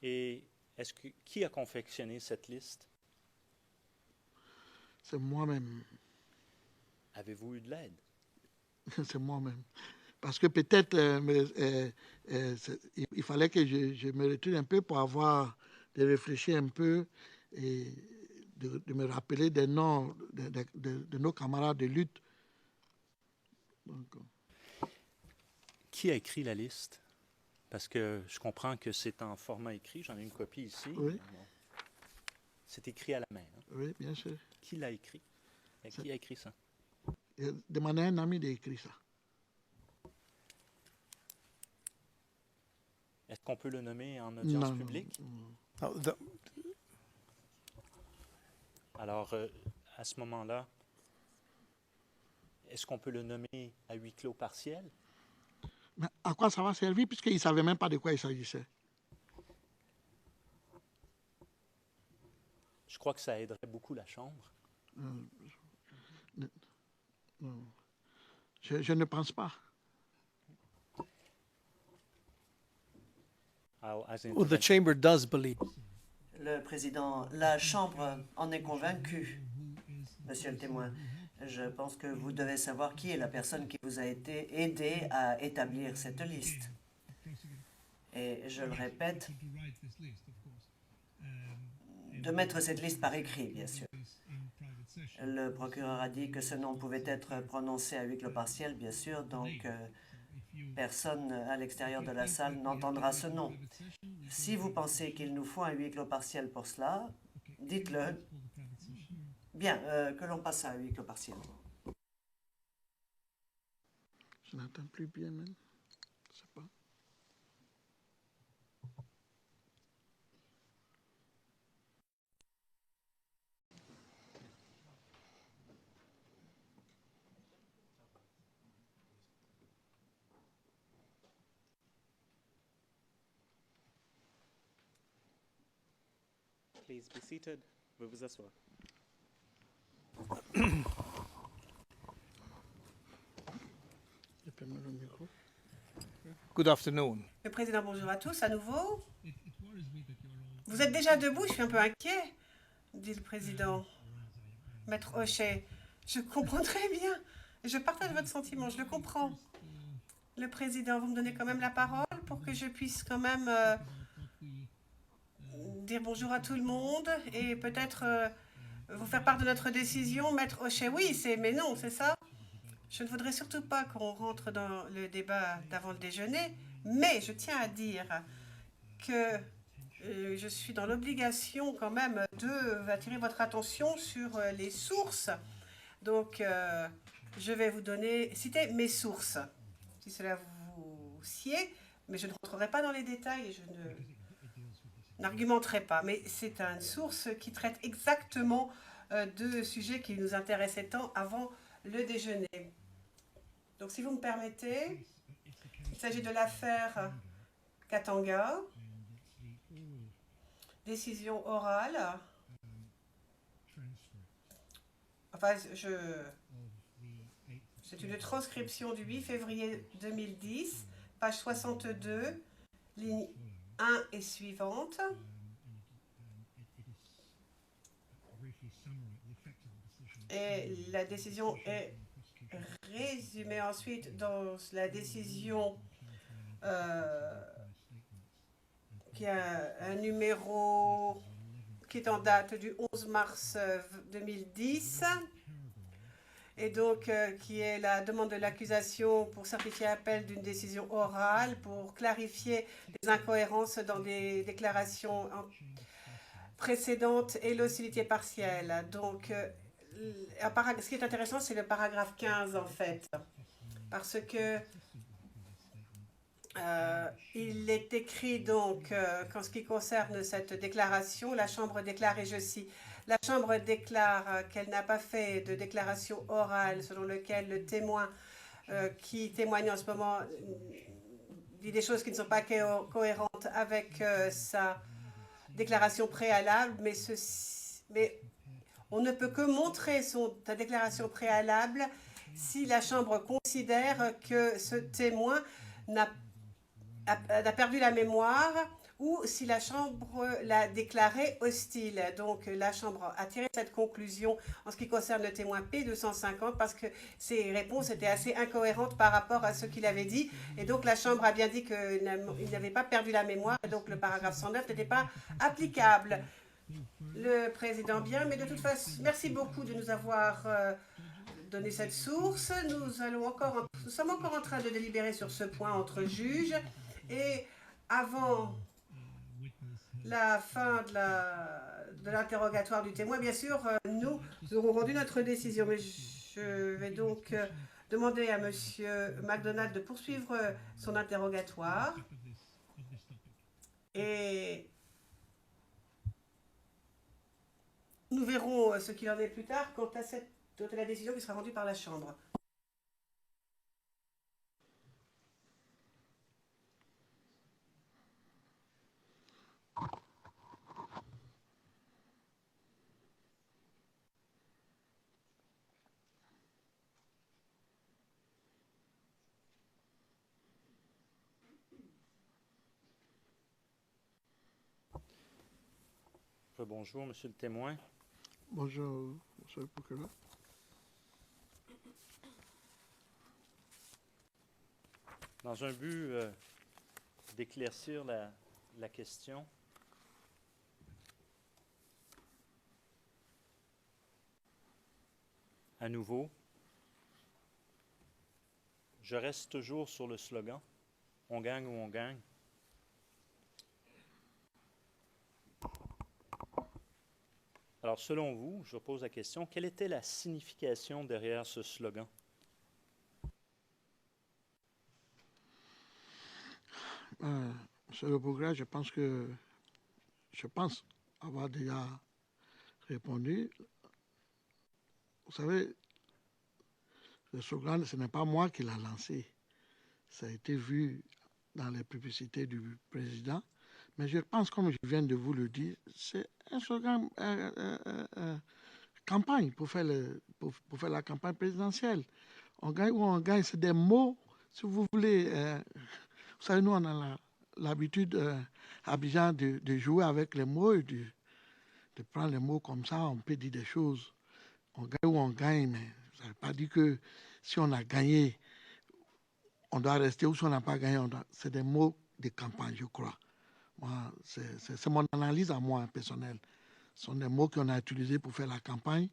Et qui a confectionné cette liste? C'est moi-même. Avez-vous eu de l'aide? C'est moi-même. Parce que peut-être il fallait que je me retire un peu pour de réfléchir un peu et de me rappeler des noms de nos camarades de lutte. Donc, qui a écrit la liste? Parce que je comprends que c'est en format écrit. J'en ai une copie ici. Oui. Bon. C'est écrit à la main. Hein? Oui, bien sûr. Qui l'a écrit? Qui a écrit ça? J'ai demandé à un ami d'écrire ça. Est-ce qu'on peut le nommer en audience publique? Non. Alors, à ce moment-là, est-ce qu'on peut le nommer à huis clos partiel? Mais à quoi ça va servir puisqu'il ne savait même pas de quoi il s'agissait? Je crois que ça aiderait beaucoup la Chambre. Je ne pense pas. Well, the chamber does believe. Le président, la Chambre en est convaincue, monsieur le témoin. Je pense que vous devez savoir qui est la personne qui vous a été aidée à établir cette liste. Et je le répète, de mettre cette liste par écrit, bien sûr. Le procureur a dit que ce nom pouvait être prononcé à huis clos partiel, bien sûr, donc personne à l'extérieur de la salle n'entendra ce nom. Si vous pensez qu'il nous faut un huis clos partiel pour cela, dites-le. Bien, que l'on passe à un huis clos partiel. Je n'entends plus bien même. Je sais pas. Please be seated. Veuillez vous asseoir. Good afternoon. Le président, bonjour à tous, à nouveau. Vous êtes déjà debout, je suis un peu inquiet, dit le président. Maître Hochet, je comprends très bien. Je partage votre sentiment, je le comprends. Le président, vous me donnez quand même la parole pour que je puisse quand même dire bonjour à tout le monde et peut-être vous faire part de notre décision. Maître Hochet, oui, mais non, c'est ça? Je ne voudrais surtout pas qu'on rentre dans le débat d'avant le déjeuner, mais je tiens à dire que je suis dans l'obligation quand même d'attirer votre attention sur les sources. Donc, je vais vous citer mes sources, si cela vous sied, mais je ne rentrerai pas dans les détails et je n'argumenterai pas. Mais c'est une source qui traite exactement de sujets qui nous intéressaient tant avant le déjeuner. Donc, si vous me permettez, il s'agit de l'affaire Katanga, décision orale. Enfin, c'est une transcription du 8 février 2010, page 62, ligne 1 et suivante. Et la décision est résumée ensuite dans la décision qui a un numéro qui est en date du 11 mars 2010 et donc qui est la demande de l'accusation pour certifier appel d'une décision orale pour clarifier les incohérences dans des déclarations précédentes et l'hostilité partielle. Donc, ce qui est intéressant, c'est le paragraphe 15 en fait, parce que il est écrit donc qu'en ce qui concerne cette déclaration, la Chambre déclare, et je cite, la Chambre déclare qu'elle n'a pas fait de déclaration orale selon laquelle le témoin qui témoigne en ce moment dit des choses qui ne sont pas cohérentes avec sa déclaration préalable, mais on ne peut que montrer sa déclaration préalable si la Chambre considère que ce témoin a perdu la mémoire ou si la Chambre l'a déclaré hostile. Donc, la Chambre a tiré cette conclusion en ce qui concerne le témoin P250 parce que ses réponses étaient assez incohérentes par rapport à ce qu'il avait dit. Et donc, la Chambre a bien dit qu'il n'avait pas perdu la mémoire et donc le paragraphe 109 n'était pas applicable. Le président, bien, mais de toute façon, merci beaucoup de nous avoir donné cette source. Nous sommes encore en train de délibérer sur ce point entre juges et avant la fin de l'interrogatoire du témoin, bien sûr, nous aurons rendu notre décision. Mais je vais donc demander à M. McDonald de poursuivre son interrogatoire. Et nous verrons ce qu'il en est plus tard quant à la décision qui sera rendue par la Chambre. Bonjour, monsieur le témoin. Bonjour, monsieur le procureur. Dans un but d'éclaircir la question, à nouveau, je reste toujours sur le slogan « On gagne ou on gagne ». Alors, selon vous, je pose la question, quelle était la signification derrière ce slogan? Monsieur le procureur, je pense avoir déjà répondu. Vous savez, le slogan, ce n'est pas moi qui l'ai lancé. Ça a été vu dans les publicités du président. Mais je pense, comme je viens de vous le dire, c'est un slogan campagne pour faire la campagne présidentielle. On gagne ou on gagne, c'est des mots, si vous voulez. Vous savez, nous, on a l'habitude à Abidjan de jouer avec les mots et de prendre les mots comme ça. On peut dire des choses. On gagne ou on gagne, mais ça ne veut pas dire que si on a gagné, on doit rester, ou si on n'a pas gagné, c'est des mots de campagne, je crois. Moi, c'est mon analyse à moi, personnelle. Ce sont des mots qu'on a utilisés pour faire la campagne.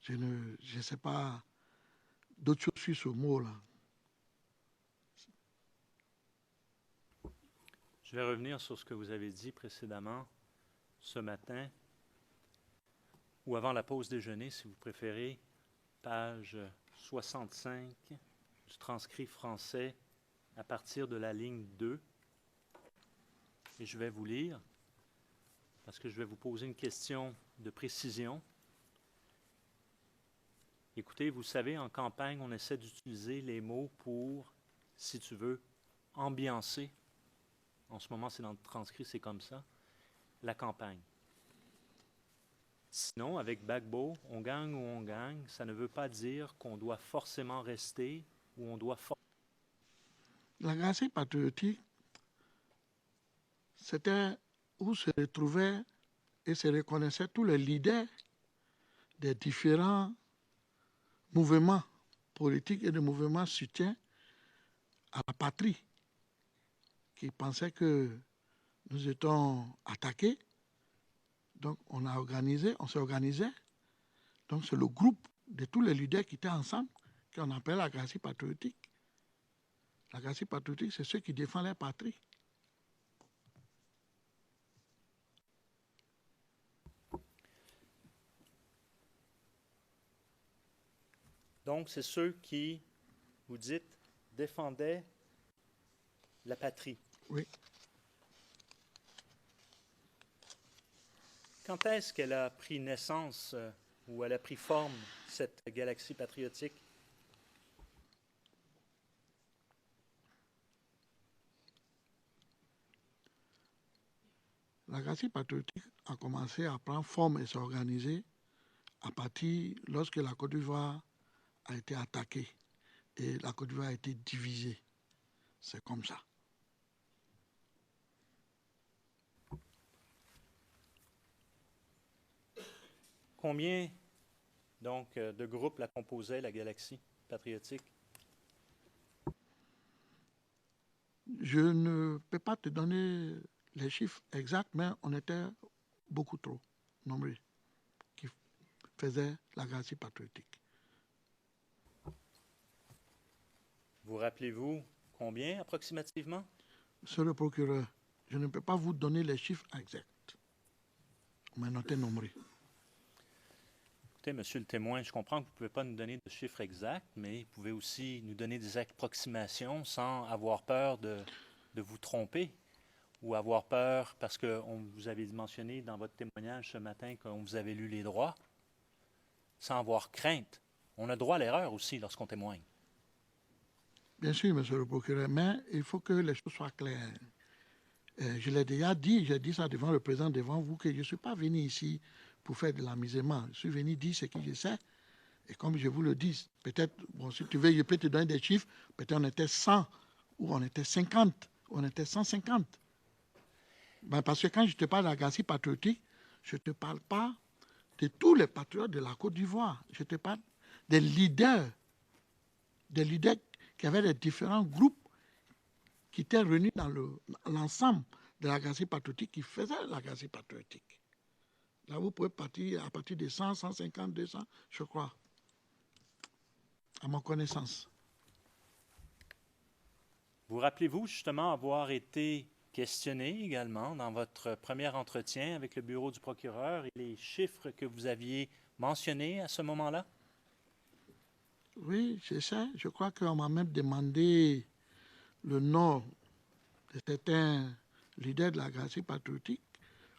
Je ne sais pas d'autres choses sur ce mot-là. Je vais revenir sur ce que vous avez dit précédemment ce matin, ou avant la pause déjeuner, si vous préférez, page 65 du transcrit français à partir de la ligne 2. Et je vais vous lire, parce que je vais vous poser une question de précision. Écoutez, vous savez, en campagne, on essaie d'utiliser les mots pour, si tu veux, ambiancer. En ce moment, c'est dans le transcrit, c'est comme ça, la campagne. Sinon, avec Gbagbo, on gagne ou on gagne, ça ne veut pas dire qu'on doit forcément rester ou on doit La Gracie patriotique, c'était où se retrouvaient et se reconnaissaient tous les leaders des différents mouvements politiques et de mouvements soutien à la patrie, qui pensaient que nous étions attaqués. Donc on s'est organisé. Donc c'est le groupe de tous les leaders qui étaient ensemble qu'on appelle la Gracie patriotique. La Gracie patriotique, c'est ceux qui défendent la patrie. Donc, c'est ceux qui, vous dites, défendaient la patrie. Oui. Quand est-ce qu'elle a pris naissance ou elle a pris forme, cette galaxie patriotique? La Gracie patriotique a commencé à prendre forme et s'organiser à partir lorsque la Côte d'Ivoire a été attaquée et la Côte d'Ivoire a été divisée. C'est comme ça. Combien, donc, de groupes la composaient, la galaxie patriotique? Je ne peux pas te donner les chiffres exacts, mais on était beaucoup trop nombreux qui faisaient la Gracie patriotique. Vous rappelez-vous combien approximativement? Monsieur le procureur, je ne peux pas vous donner les chiffres exacts. Mais on était nombreux. Écoutez, monsieur le témoin, je comprends que vous ne pouvez pas nous donner de chiffres exacts, mais vous pouvez aussi nous donner des approximations sans avoir peur de vous tromper ou avoir peur, parce que vous avez mentionné dans votre témoignage ce matin qu'on vous avait lu les droits, sans avoir crainte. On a droit à l'erreur aussi lorsqu'on témoigne. Bien sûr, monsieur le procureur, mais il faut que les choses soient claires. Je l'ai déjà dit, j'ai dit ça devant le président, devant vous, que je ne suis pas venu ici pour faire de l'amusement. Je suis venu dire ce que je sais. Et comme je vous le dis, peut-être, bon, si tu veux, je peux te donner des chiffres. Peut-être on était 100, ou on était 50, ou on était 150. Ben, parce que quand je te parle de la Gracie patriotique, je ne te parle pas de tous les patriotes de la Côte d'Ivoire. Je te parle des leaders qui avaient des différents groupes qui étaient réunis dans l'ensemble de la Gracie patriotique, qui faisaient la Gracie patriotique. Là, vous pouvez partir à partir de 100, 150, 200, je crois, à ma connaissance. Vous rappelez-vous justement avoir été questionné également dans votre premier entretien avec le bureau du procureur et les chiffres que vous aviez mentionnés à ce moment-là? Oui, c'est ça. Je crois qu'on m'a même demandé le nom de certains leaders de la Gracie patriotique,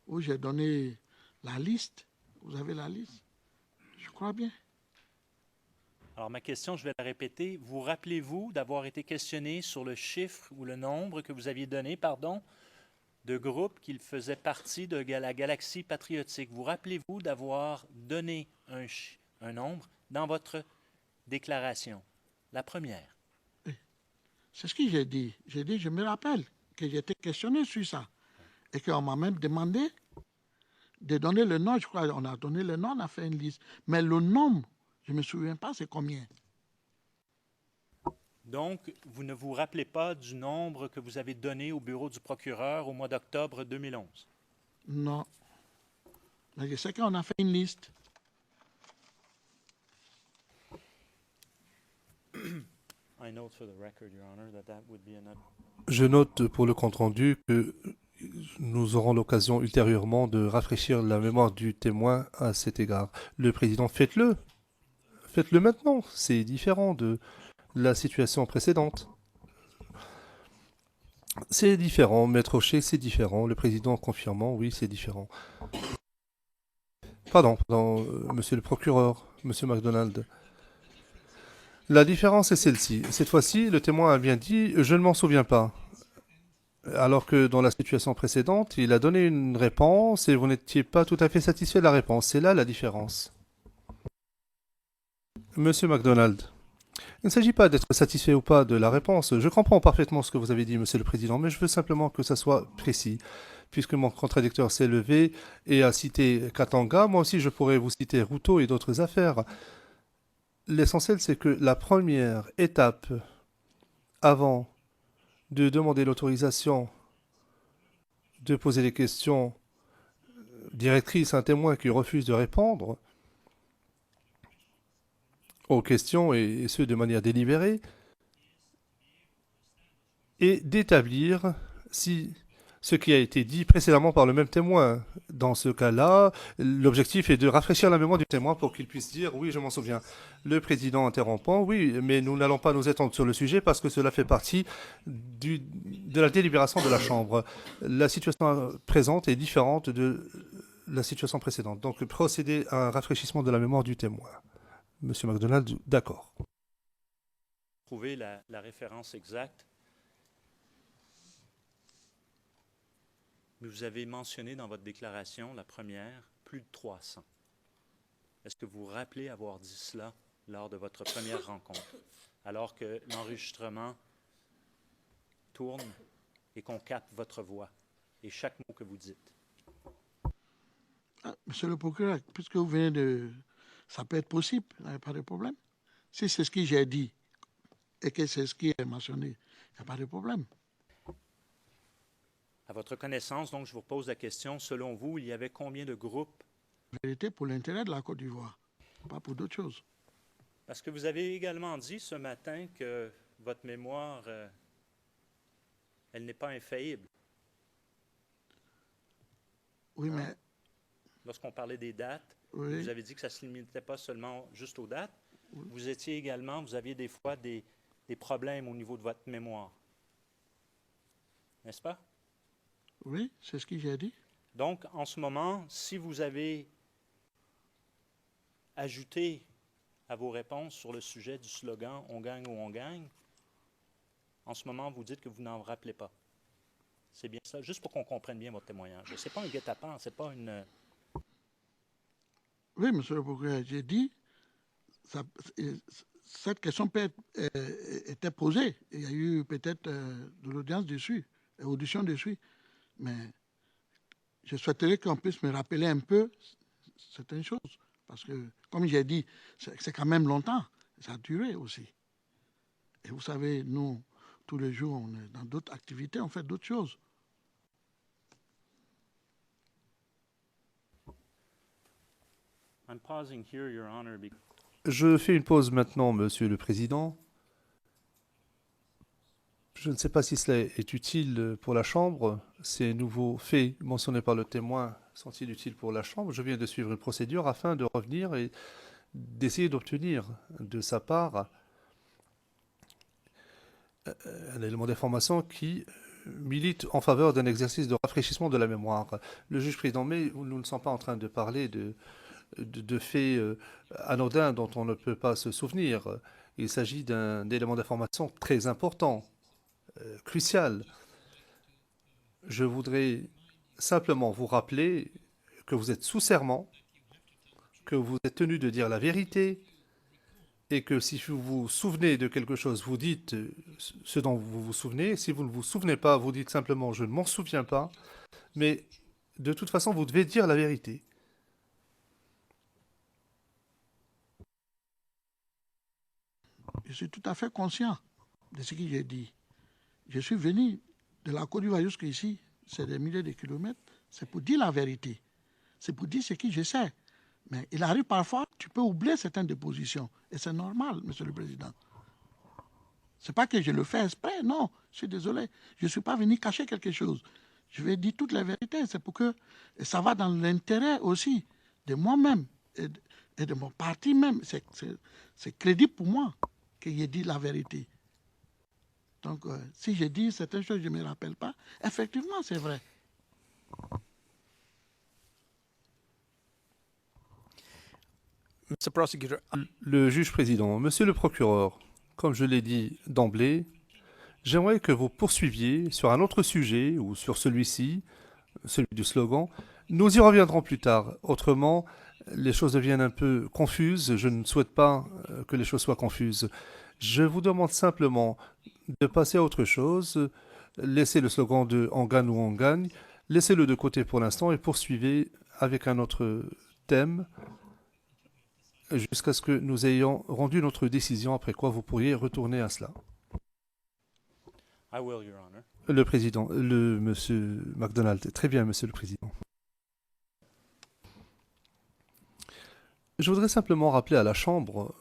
où j'ai donné la liste. Vous avez la liste? Je crois bien. Alors, ma question, je vais la répéter. Vous rappelez-vous d'avoir été questionné sur le chiffre ou le nombre que vous aviez donné, de groupes qui faisaient partie de la galaxie patriotique? Vous rappelez-vous d'avoir donné un nombre dans votre déclaration, la première? C'est ce que j'ai dit. J'ai dit, je me rappelle que j'ai été questionné sur ça. Et qu'on m'a même demandé de donner le nom. Je crois qu'on a donné le nom, on a fait une liste. Mais le nombre, je ne me souviens pas, c'est combien. Donc, vous ne vous rappelez pas du nombre que vous avez donné au bureau du procureur au mois d'octobre 2011? Non. Mais je sais qu'on a fait une liste. I note for the record, Your Honor, that would be enough. Je note pour le compte-rendu que nous aurons l'occasion ultérieurement de rafraîchir la mémoire du témoin à cet égard. Le président, faites-le. Faites-le maintenant. C'est différent de la situation précédente. C'est différent. Maître O'Shea, c'est différent. Le président confirmant, oui, c'est différent. Pardon, monsieur le procureur, monsieur MacDonald. La différence est celle-ci. Cette fois-ci, le témoin a bien dit « je ne m'en souviens pas ». Alors que dans la situation précédente, il a donné une réponse et vous n'étiez pas tout à fait satisfait de la réponse. C'est là la différence. Monsieur MacDonald, il ne s'agit pas d'être satisfait ou pas de la réponse. Je comprends parfaitement ce que vous avez dit, monsieur le président, mais je veux simplement que ça soit précis. Puisque mon contradicteur s'est levé et a cité Katanga, moi aussi je pourrais vous citer Ruto et d'autres affaires. L'essentiel, c'est que la première étape avant de demander l'autorisation de poser des questions directrices à un témoin qui refuse de répondre aux questions, et ce de manière délibérée, et d'établir si ce qui a été dit précédemment par le même témoin. Dans ce cas-là, l'objectif est de rafraîchir la mémoire du témoin pour qu'il puisse dire « oui, je m'en souviens ». Le président interrompant « oui, mais nous n'allons pas nous étendre sur le sujet parce que cela fait partie de la délibération de la Chambre. La situation présente est différente de la situation précédente. Donc, procéder à un rafraîchissement de la mémoire du témoin. » Monsieur MacDonald, d'accord. Trouver la référence exacte. Mais vous avez mentionné dans votre déclaration, la première, plus de 300. Est-ce que vous vous rappelez avoir dit cela lors de votre première rencontre, alors que l'enregistrement tourne et qu'on capte votre voix et chaque mot que vous dites? Monsieur le procureur, puisque vous venez de... Ça peut être possible, il n'y a pas de problème. Si c'est ce que j'ai dit et que c'est ce qui est mentionné, il n'y a pas de problème. À votre connaissance, donc, je vous pose la question, selon vous, il y avait combien de groupes? En vérité, pour l'intérêt de la Côte d'Ivoire, pas pour d'autres choses. Parce que vous avez également dit ce matin que votre mémoire, elle n'est pas infaillible. Oui, mais... Lorsqu'on parlait des dates, oui. vous avez dit que ça ne se limitait pas seulement juste aux dates. Oui. Vous aviez des fois des problèmes au niveau de votre mémoire. N'est-ce pas? Oui, c'est ce que j'ai dit. Donc, en ce moment, si vous avez ajouté à vos réponses sur le sujet du slogan « On gagne ou on gagne », en ce moment, vous dites que vous n'en rappelez pas. C'est bien ça, juste pour qu'on comprenne bien votre témoignage. Ce n'est pas un guet-apens, ce n'est pas une... Oui, monsieur le procureur, j'ai dit, cette question était posée. Il y a eu peut-être de l'audience dessus, audition dessus. Mais je souhaiterais qu'on puisse me rappeler un peu certaines choses. Parce que, comme j'ai dit, c'est quand même longtemps. Ça a duré aussi. Et vous savez, nous, tous les jours, on est dans d'autres activités, on fait d'autres choses. I'm pausing here, Your Honor, because... Je fais une pause maintenant, monsieur le président. Je ne sais pas si cela est utile pour la Chambre. Ces nouveaux faits mentionnés par le témoin sont-ils utiles pour la Chambre? Je viens de suivre une procédure afin de revenir et d'essayer d'obtenir de sa part un élément d'information qui milite en faveur d'un exercice de rafraîchissement de la mémoire. Le juge président, mais nous ne sommes pas en train de parler de faits anodins dont on ne peut pas se souvenir. Il s'agit d'un élément d'information très important, crucial. Je voudrais simplement vous rappeler que vous êtes sous serment, que vous êtes tenu de dire la vérité, et que si vous vous souvenez de quelque chose, vous dites ce dont vous vous souvenez. Si vous ne vous souvenez pas, vous dites simplement « je ne m'en souviens pas ». Mais de toute façon, vous devez dire la vérité. Je suis tout à fait conscient de ce que j'ai dit. Je suis venu de la Côte d'Ivoire jusqu'ici, c'est des milliers de kilomètres, c'est pour dire la vérité. C'est pour dire ce que je sais. Mais il arrive parfois, tu peux oublier certaines dépositions. Et c'est normal, Monsieur le Président. Ce n'est pas que je le fais exprès, non, je suis désolé. Je ne suis pas venu cacher quelque chose. Je vais dire toute la vérité. C'est pour que ça va dans l'intérêt aussi de moi-même et de mon parti même. C'est crédible pour moi que j'ai dit la vérité. Donc, si j'ai dit certaines choses, je ne me rappelle pas. Effectivement, c'est vrai. Mr. Prosecutor, Le juge président, monsieur le procureur, comme je l'ai dit d'emblée, j'aimerais que vous poursuiviez sur un autre sujet ou sur celui-ci, celui du slogan. Nous y reviendrons plus tard. Autrement, les choses deviennent un peu confuses. Je ne souhaite pas que les choses soient confuses. Je vous demande simplement de passer à autre chose. Laissez le slogan de « on gagne ou on gagne ». Laissez-le de côté pour l'instant et poursuivez avec un autre thème jusqu'à ce que nous ayons rendu notre décision, après quoi vous pourriez retourner à cela. I will, Your Honor. Le président, monsieur MacDonald. Très bien, monsieur le président. Je voudrais simplement rappeler à la Chambre,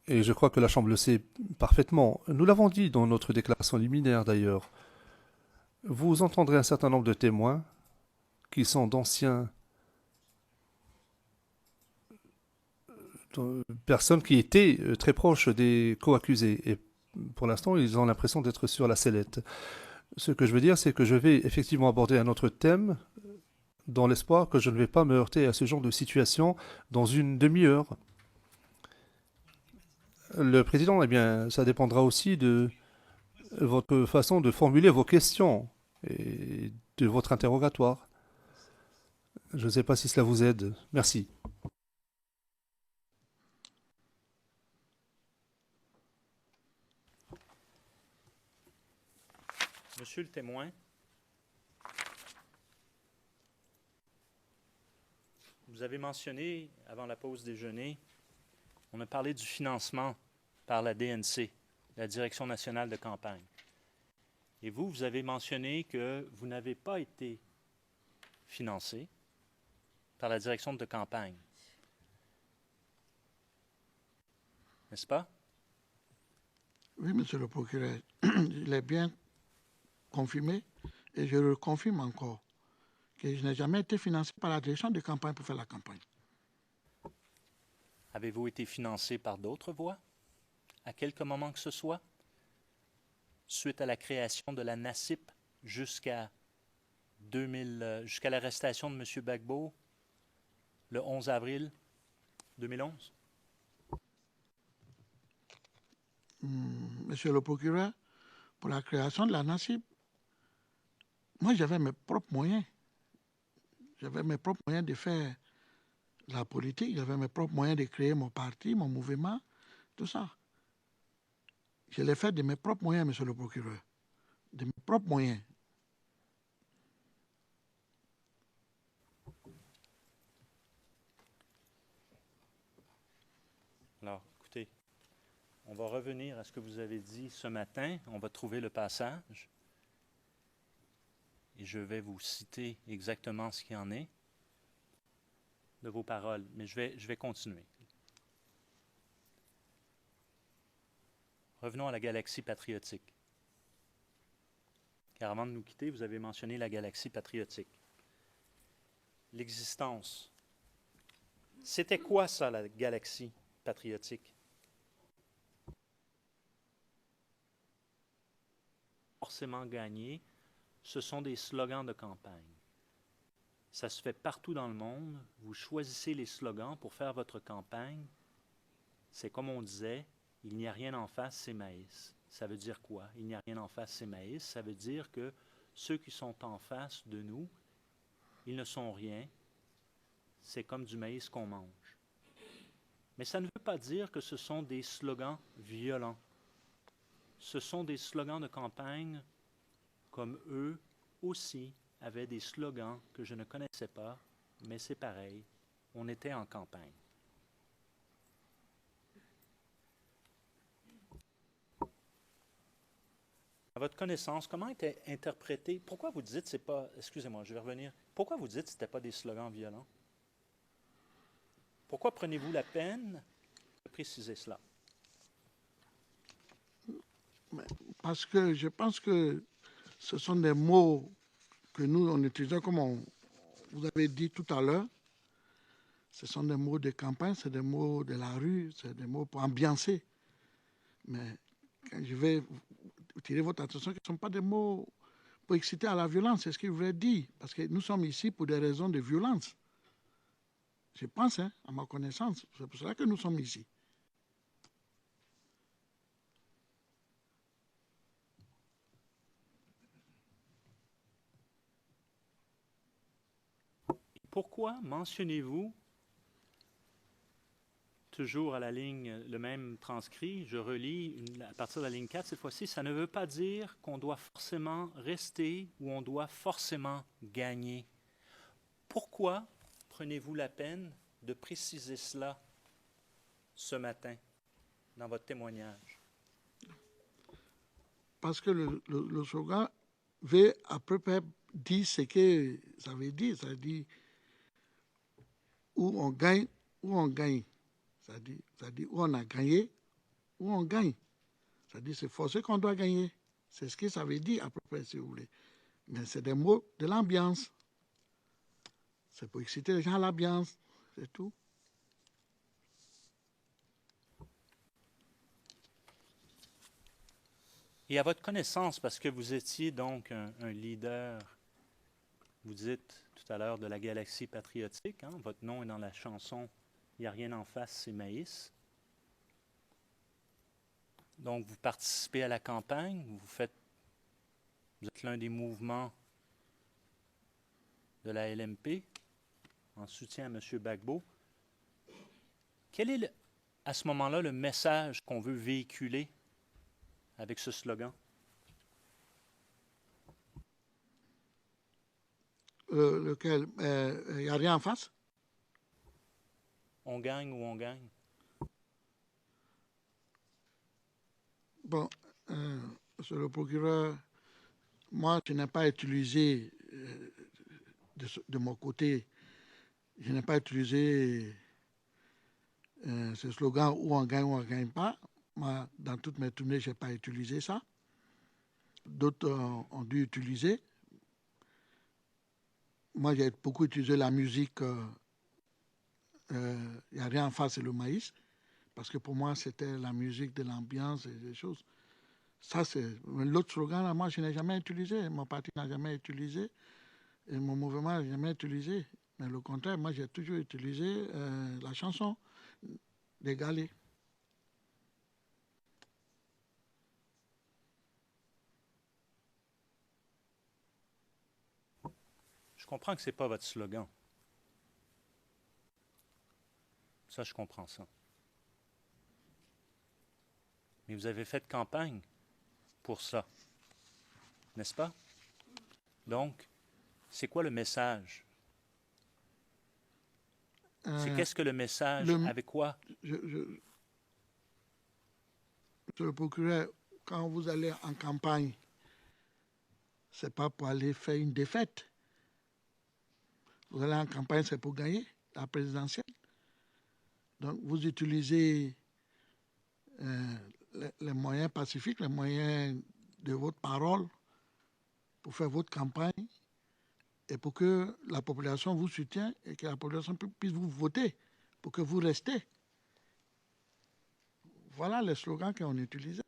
et je crois que la Chambre le sait parfaitement, nous l'avons dit dans notre déclaration liminaire d'ailleurs, vous entendrez un certain nombre de témoins qui sont d'anciens personnes qui étaient très proches des co-accusés. Et pour l'instant, ils ont l'impression d'être sur la sellette. Ce que je veux dire, c'est que je vais effectivement aborder un autre thème dans l'espoir que je ne vais pas me heurter à ce genre de situation dans une demi-heure. Le président, eh bien, ça dépendra aussi de votre façon de formuler vos questions et de votre interrogatoire. Je ne sais pas si cela vous aide. Merci. Monsieur le témoin, vous avez mentionné, avant la pause déjeuner, on a parlé du financement par la DNC, la Direction nationale de campagne. Et vous avez mentionné que vous n'avez pas été financé par la direction de campagne. N'est-ce pas? Oui, monsieur le procureur, il est bien confirmé et je le confirme encore que je n'ai jamais été financé par la direction de campagne pour faire la campagne. Avez-vous été financé par d'autres voies, à quelque moment que ce soit, suite à la création de la NACIP jusqu'à l'arrestation de M. Gbagbo le 11 avril 2011? Monsieur le procureur, pour la création de la NACIP, moi j'avais mes propres moyens. J'avais mes propres moyens de faire la politique, j'avais mes propres moyens de créer mon parti, mon mouvement, tout ça. Je l'ai fait de mes propres moyens, monsieur le procureur. De mes propres moyens. Alors, écoutez, on va revenir à ce que vous avez dit ce matin. On va trouver le passage. Et je vais vous citer exactement ce qu'il en est de vos paroles. Mais je vais continuer. Revenons à la galaxie patriotique. Car avant de nous quitter, vous avez mentionné la galaxie patriotique. L'existence. C'était quoi ça, la galaxie patriotique? Forcément gagné, ce sont des slogans de campagne. Ça se fait partout dans le monde. Vous choisissez les slogans pour faire votre campagne. C'est comme on disait, il n'y a rien en face, c'est maïs. Ça veut dire quoi? Il n'y a rien en face, c'est maïs. Ça veut dire que ceux qui sont en face de nous, ils ne sont rien. C'est comme du maïs qu'on mange. Mais ça ne veut pas dire que ce sont des slogans violents. Ce sont des slogans de campagne comme eux aussi avaient des slogans que je ne connaissais pas, mais c'est pareil, on était en campagne. À votre connaissance, comment était interprété? Pourquoi vous dites c'est pas... Excusez-moi, je vais revenir. Pourquoi vous dites que ce n'était pas des slogans violents? Pourquoi prenez-vous la peine de préciser cela? Parce que je pense que ce sont des mots que nous, on utilisait comme vous avez dit tout à l'heure. Ce sont des mots de campagne, c'est des mots de la rue, c'est des mots pour ambiancer. Mais quand je vais attirer votre attention, ce ne sont pas des mots pour exciter à la violence, c'est ce qu'il voulait dire. Parce que nous sommes ici pour des raisons de violence. Je pense, à ma connaissance. C'est pour cela que nous sommes ici. Pourquoi mentionnez-vous toujours à la ligne, le même transcrit, je relis à partir de la ligne 4, cette fois-ci, ça ne veut pas dire qu'on doit forcément rester ou on doit forcément gagner. Pourquoi prenez-vous la peine de préciser cela ce matin dans votre témoignage? Parce que le slogan veut à peu près dire ce que ça veut dire. Ça dit où on gagne, où on gagne. Ça dit où on a gagné, où on gagne. Ça dit c'est forcé qu'on doit gagner. C'est ce que ça veut dire à peu près, si vous voulez. Mais c'est des mots de l'ambiance. C'est pour exciter les gens à l'ambiance. C'est tout. Et à votre connaissance, parce que vous étiez donc un leader, vous dites tout à l'heure de la galaxie patriotique, hein, votre nom est dans la chanson « Il n'y a rien en face, c'est Maïs ». Donc, vous participez à la campagne, vous êtes l'un des mouvements de la LMP en soutien à M. Gbagbo. Quel est, à ce moment-là, le message qu'on veut véhiculer avec ce slogan? Lequel? Il n'y a rien en face? On gagne ou on gagne? Bon, monsieur le procureur, moi, je n'ai pas utilisé, de mon côté, je n'ai pas utilisé ce slogan où on gagne ou on ne gagne pas. Moi, dans toutes mes tournées, je n'ai pas utilisé ça. D'autres ont dû utiliser. Moi, j'ai beaucoup utilisé la musique Il n'y a rien en face, c'est le maïs. Parce que pour moi, c'était la musique de l'ambiance et des choses. Ça, c'est l'autre slogan, là, moi, je n'ai jamais utilisé. Mon parti n'a jamais utilisé. Et mon mouvement n'a jamais utilisé. Mais le contraire, moi, j'ai toujours utilisé la chanson des galets. Je comprends que ce n'est pas votre slogan. Ça, je comprends ça. Mais vous avez fait campagne pour ça, n'est-ce pas? Donc, c'est quoi le message? C'est qu'est-ce que le message? Avec quoi? Monsieur le procureur, quand vous allez en campagne, ce n'est pas pour aller faire une défaite. Vous allez en campagne, c'est pour gagner la présidentielle. Donc, vous utilisez les moyens pacifiques, les moyens de votre parole pour faire votre campagne et pour que la population vous soutienne et que la population puisse vous voter pour que vous restez. Voilà les slogans qu'on utilisait.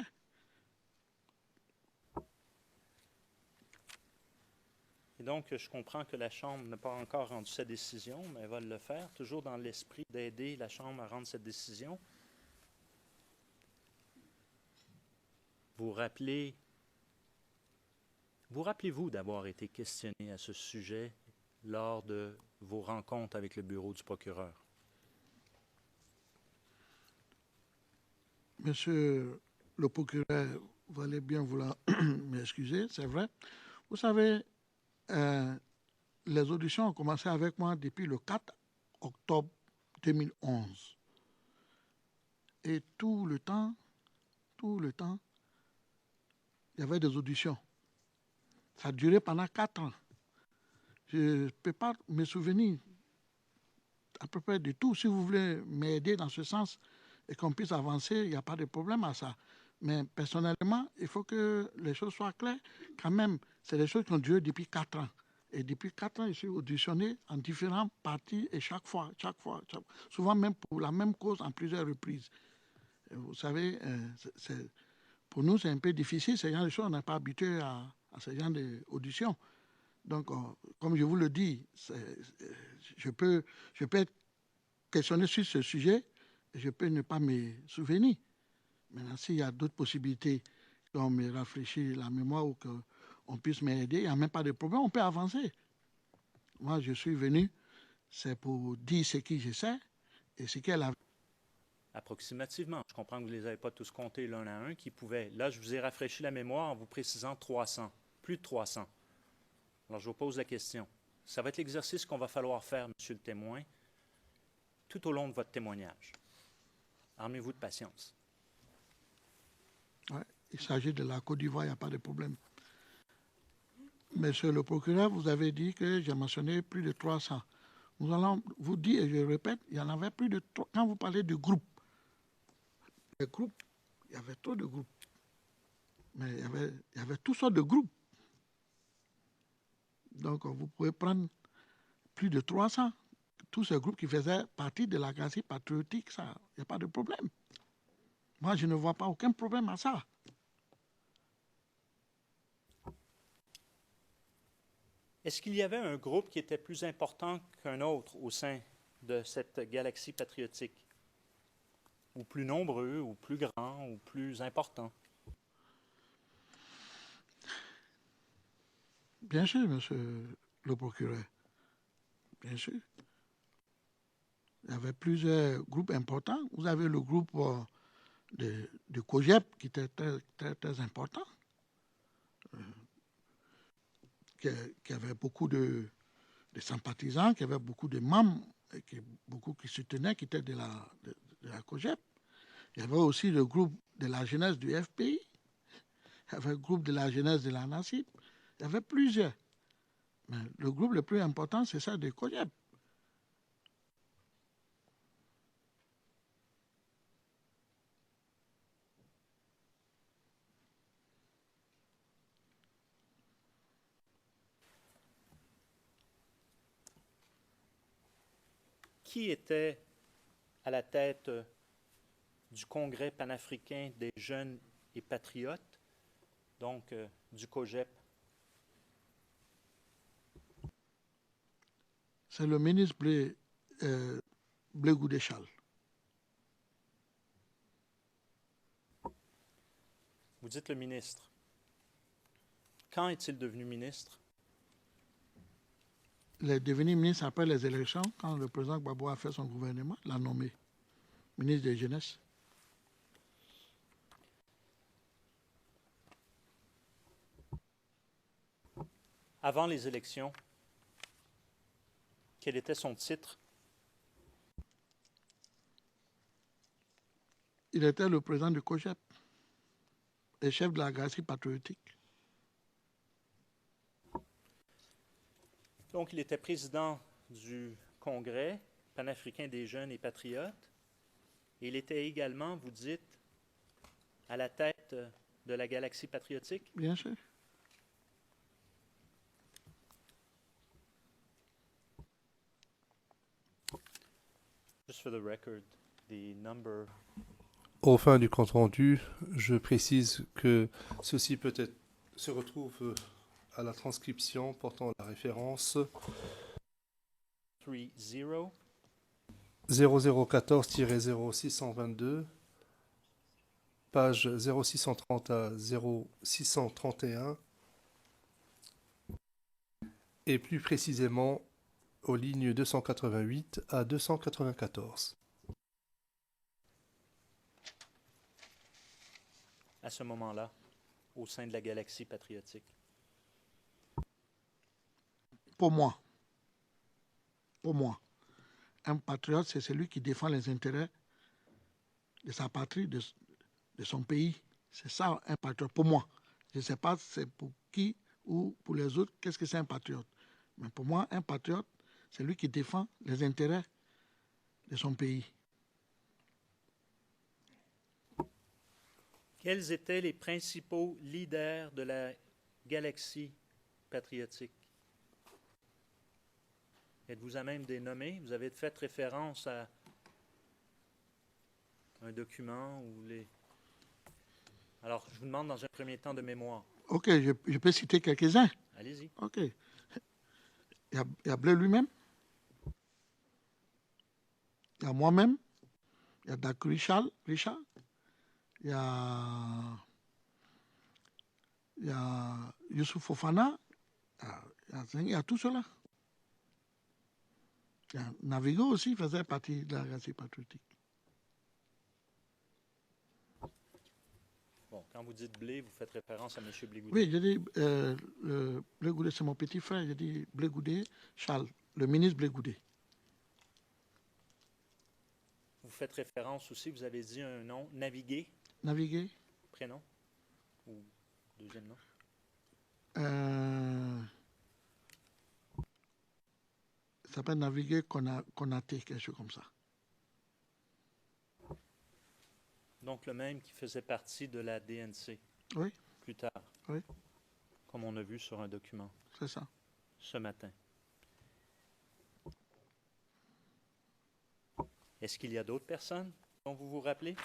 Et donc, je comprends que la Chambre n'a pas encore rendu sa décision, mais elle va le faire, toujours dans l'esprit d'aider la Chambre à rendre cette décision. Vous rappelez-vous d'avoir été questionné à ce sujet lors de vos rencontres avec le bureau du procureur? Monsieur le procureur, vous allez bien vouloir m'excuser, c'est vrai. Vous savez, les auditions ont commencé avec moi depuis le 4 octobre 2011. Et tout le temps, il il y avait des auditions. Ça a duré pendant 4 ans. Je ne peux pas me souvenir à peu près de tout. Si vous voulez m'aider dans ce sens et qu'on puisse avancer, il n'y a pas de problème à ça. Mais personnellement, il faut que les choses soient claires. Quand même, c'est des choses qui ont duré depuis 4 ans. Et depuis 4 ans, je suis auditionné en différentes parties et chaque fois, souvent même pour la même cause en plusieurs reprises. Et vous savez, pour nous, c'est un peu difficile. Ce genre de choses, on n'est pas habitué à ce genre d'auditions. Donc, comme je vous le dis, je peux être questionné sur ce sujet et je peux ne pas me souvenir. Maintenant, s'il y a d'autres possibilités qu'on me rafraîchisse la mémoire ou qu'on puisse m'aider, il n'y a même pas de problème, on peut avancer. Moi, je suis venu, c'est pour dire ce que je sais et ce qu'elle a. Approximativement. Je comprends que vous ne les avez pas tous comptés l'un à un, qui pouvaient. Là, je vous ai rafraîchi la mémoire en vous précisant 300, plus de 300. Alors, je vous pose la question. Ça va être l'exercice qu'on va falloir faire, monsieur le témoin, tout au long de votre témoignage. Armez-vous de patience. Ouais, il s'agit de la Côte d'Ivoire, il n'y a pas de problème. Monsieur le procureur, vous avez dit que j'ai mentionné plus de 300. Nous allons vous dire, et je répète, il y en avait plus de 300. Quand vous parlez de groupes, les groupes, il y avait trop de groupes. Mais il y avait toutes sortes de groupes. Donc, vous pouvez prendre plus de 300. Tous ces groupes qui faisaient partie de la Galaxie patriotique, ça, il n'y a pas de problème. Moi, je ne vois pas aucun problème à ça. Est-ce qu'il y avait un groupe qui était plus important qu'un autre au sein de cette galaxie patriotique? Ou plus nombreux, ou plus grands, ou plus importants? Bien sûr, monsieur le procureur. Bien sûr. Il y avait plusieurs groupes importants. Vous avez le groupe de COGEP qui était très, très, très important, qui avait beaucoup de sympathisants, qui avait beaucoup de membres, et beaucoup qui soutenaient, qui étaient de la COGEP. Il y avait aussi le groupe de la jeunesse du FPI. Il y avait le groupe de la jeunesse de la NACIP. Il y avait plusieurs. Mais le groupe le plus important, c'est ça de COGEP. Qui était à la tête du Congrès panafricain des jeunes et patriotes, donc du COGEP? C'est le ministre Blé Goudéchal. Vous dites le ministre. Quand est-il devenu ministre? Il est devenu ministre après les élections, quand le président Gbagbo a fait son gouvernement, l'a nommé ministre de la Jeunesse. Avant les élections, quel était son titre? Il était le président du COGEP et chef de la Galaxie patriotique. Donc, il était président du Congrès panafricain des jeunes et patriotes. Et il était également, vous dites, à la tête de la Galaxie patriotique? Bien sûr. Just for the record, the number... Au fin du compte rendu, je précise que ceci peut-être se retrouve à la transcription portant la référence 30 0014-0622, page 0630 à 0631, et plus précisément aux lignes 288 à 294. à ce moment-là au sein de la Galaxie patriotique? Pour moi, un patriote, c'est celui qui défend les intérêts de sa patrie, de son pays. C'est ça, un patriote, pour moi. Je ne sais pas c'est pour qui ou pour les autres, qu'est-ce que c'est un patriote. Mais pour moi, un patriote, c'est lui qui défend les intérêts de son pays. Quels étaient les principaux leaders de la galaxie patriotique? Êtes-vous à même des nommés? Vous avez fait référence à un document ou les... Alors, je vous demande dans un premier temps de mémoire. Ok, je peux citer quelques-uns. Allez-y. Ok. Il y a Blé lui-même. Il y a moi-même. Il y a Dakou Richard. Il y a Youssouf Fofana. Il y a tout cela. Il y a Navigo aussi, faisait partie de la galaxie patriotique. Bon, quand vous dites Blé, vous faites référence à M. Blé Goudet. Oui, j'ai dit Blé Goudet, c'est mon petit frère. J'ai dit Blé Goudet, Charles, le ministre Blé Goudet. Vous faites référence aussi, vous avez dit un nom, Navigué, Navigué. prénom ou deuxième nom? Ça s'appelle Navigué Konaté, quelque chose comme ça. Donc le même qui faisait partie de la DNC. Oui. Plus tard. Oui. Comme on a vu sur un document. C'est ça. Ce matin. Est-ce qu'il y a d'autres personnes dont vous vous rappelez?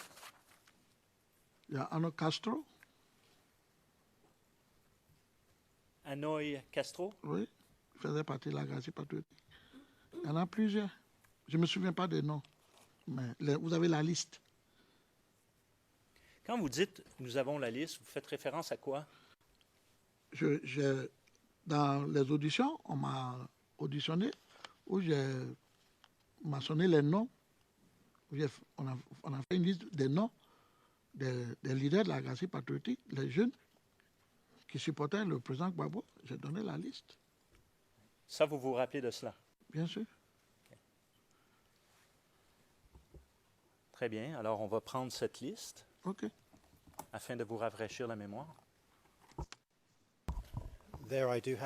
Il y a Ano Castro. Hanoï Castro? Oui. Il faisait partie de la galaxie patriotique. Il y en a plusieurs. Je ne me souviens pas des noms. Mais vous avez la liste. Quand vous dites « nous avons la liste », vous faites référence à quoi? Dans les auditions, on m'a auditionné, où m'a sonné les noms. On a fait une liste des noms des leaders de la galaxie patriotique, les jeunes qui supportaient le président Gbagbo. J'ai donné la liste. Ça, vous vous rappelez de cela? Bien sûr. Okay. Très bien. Alors, on va prendre cette liste. OK. Afin de vous rafraîchir la mémoire. There I do have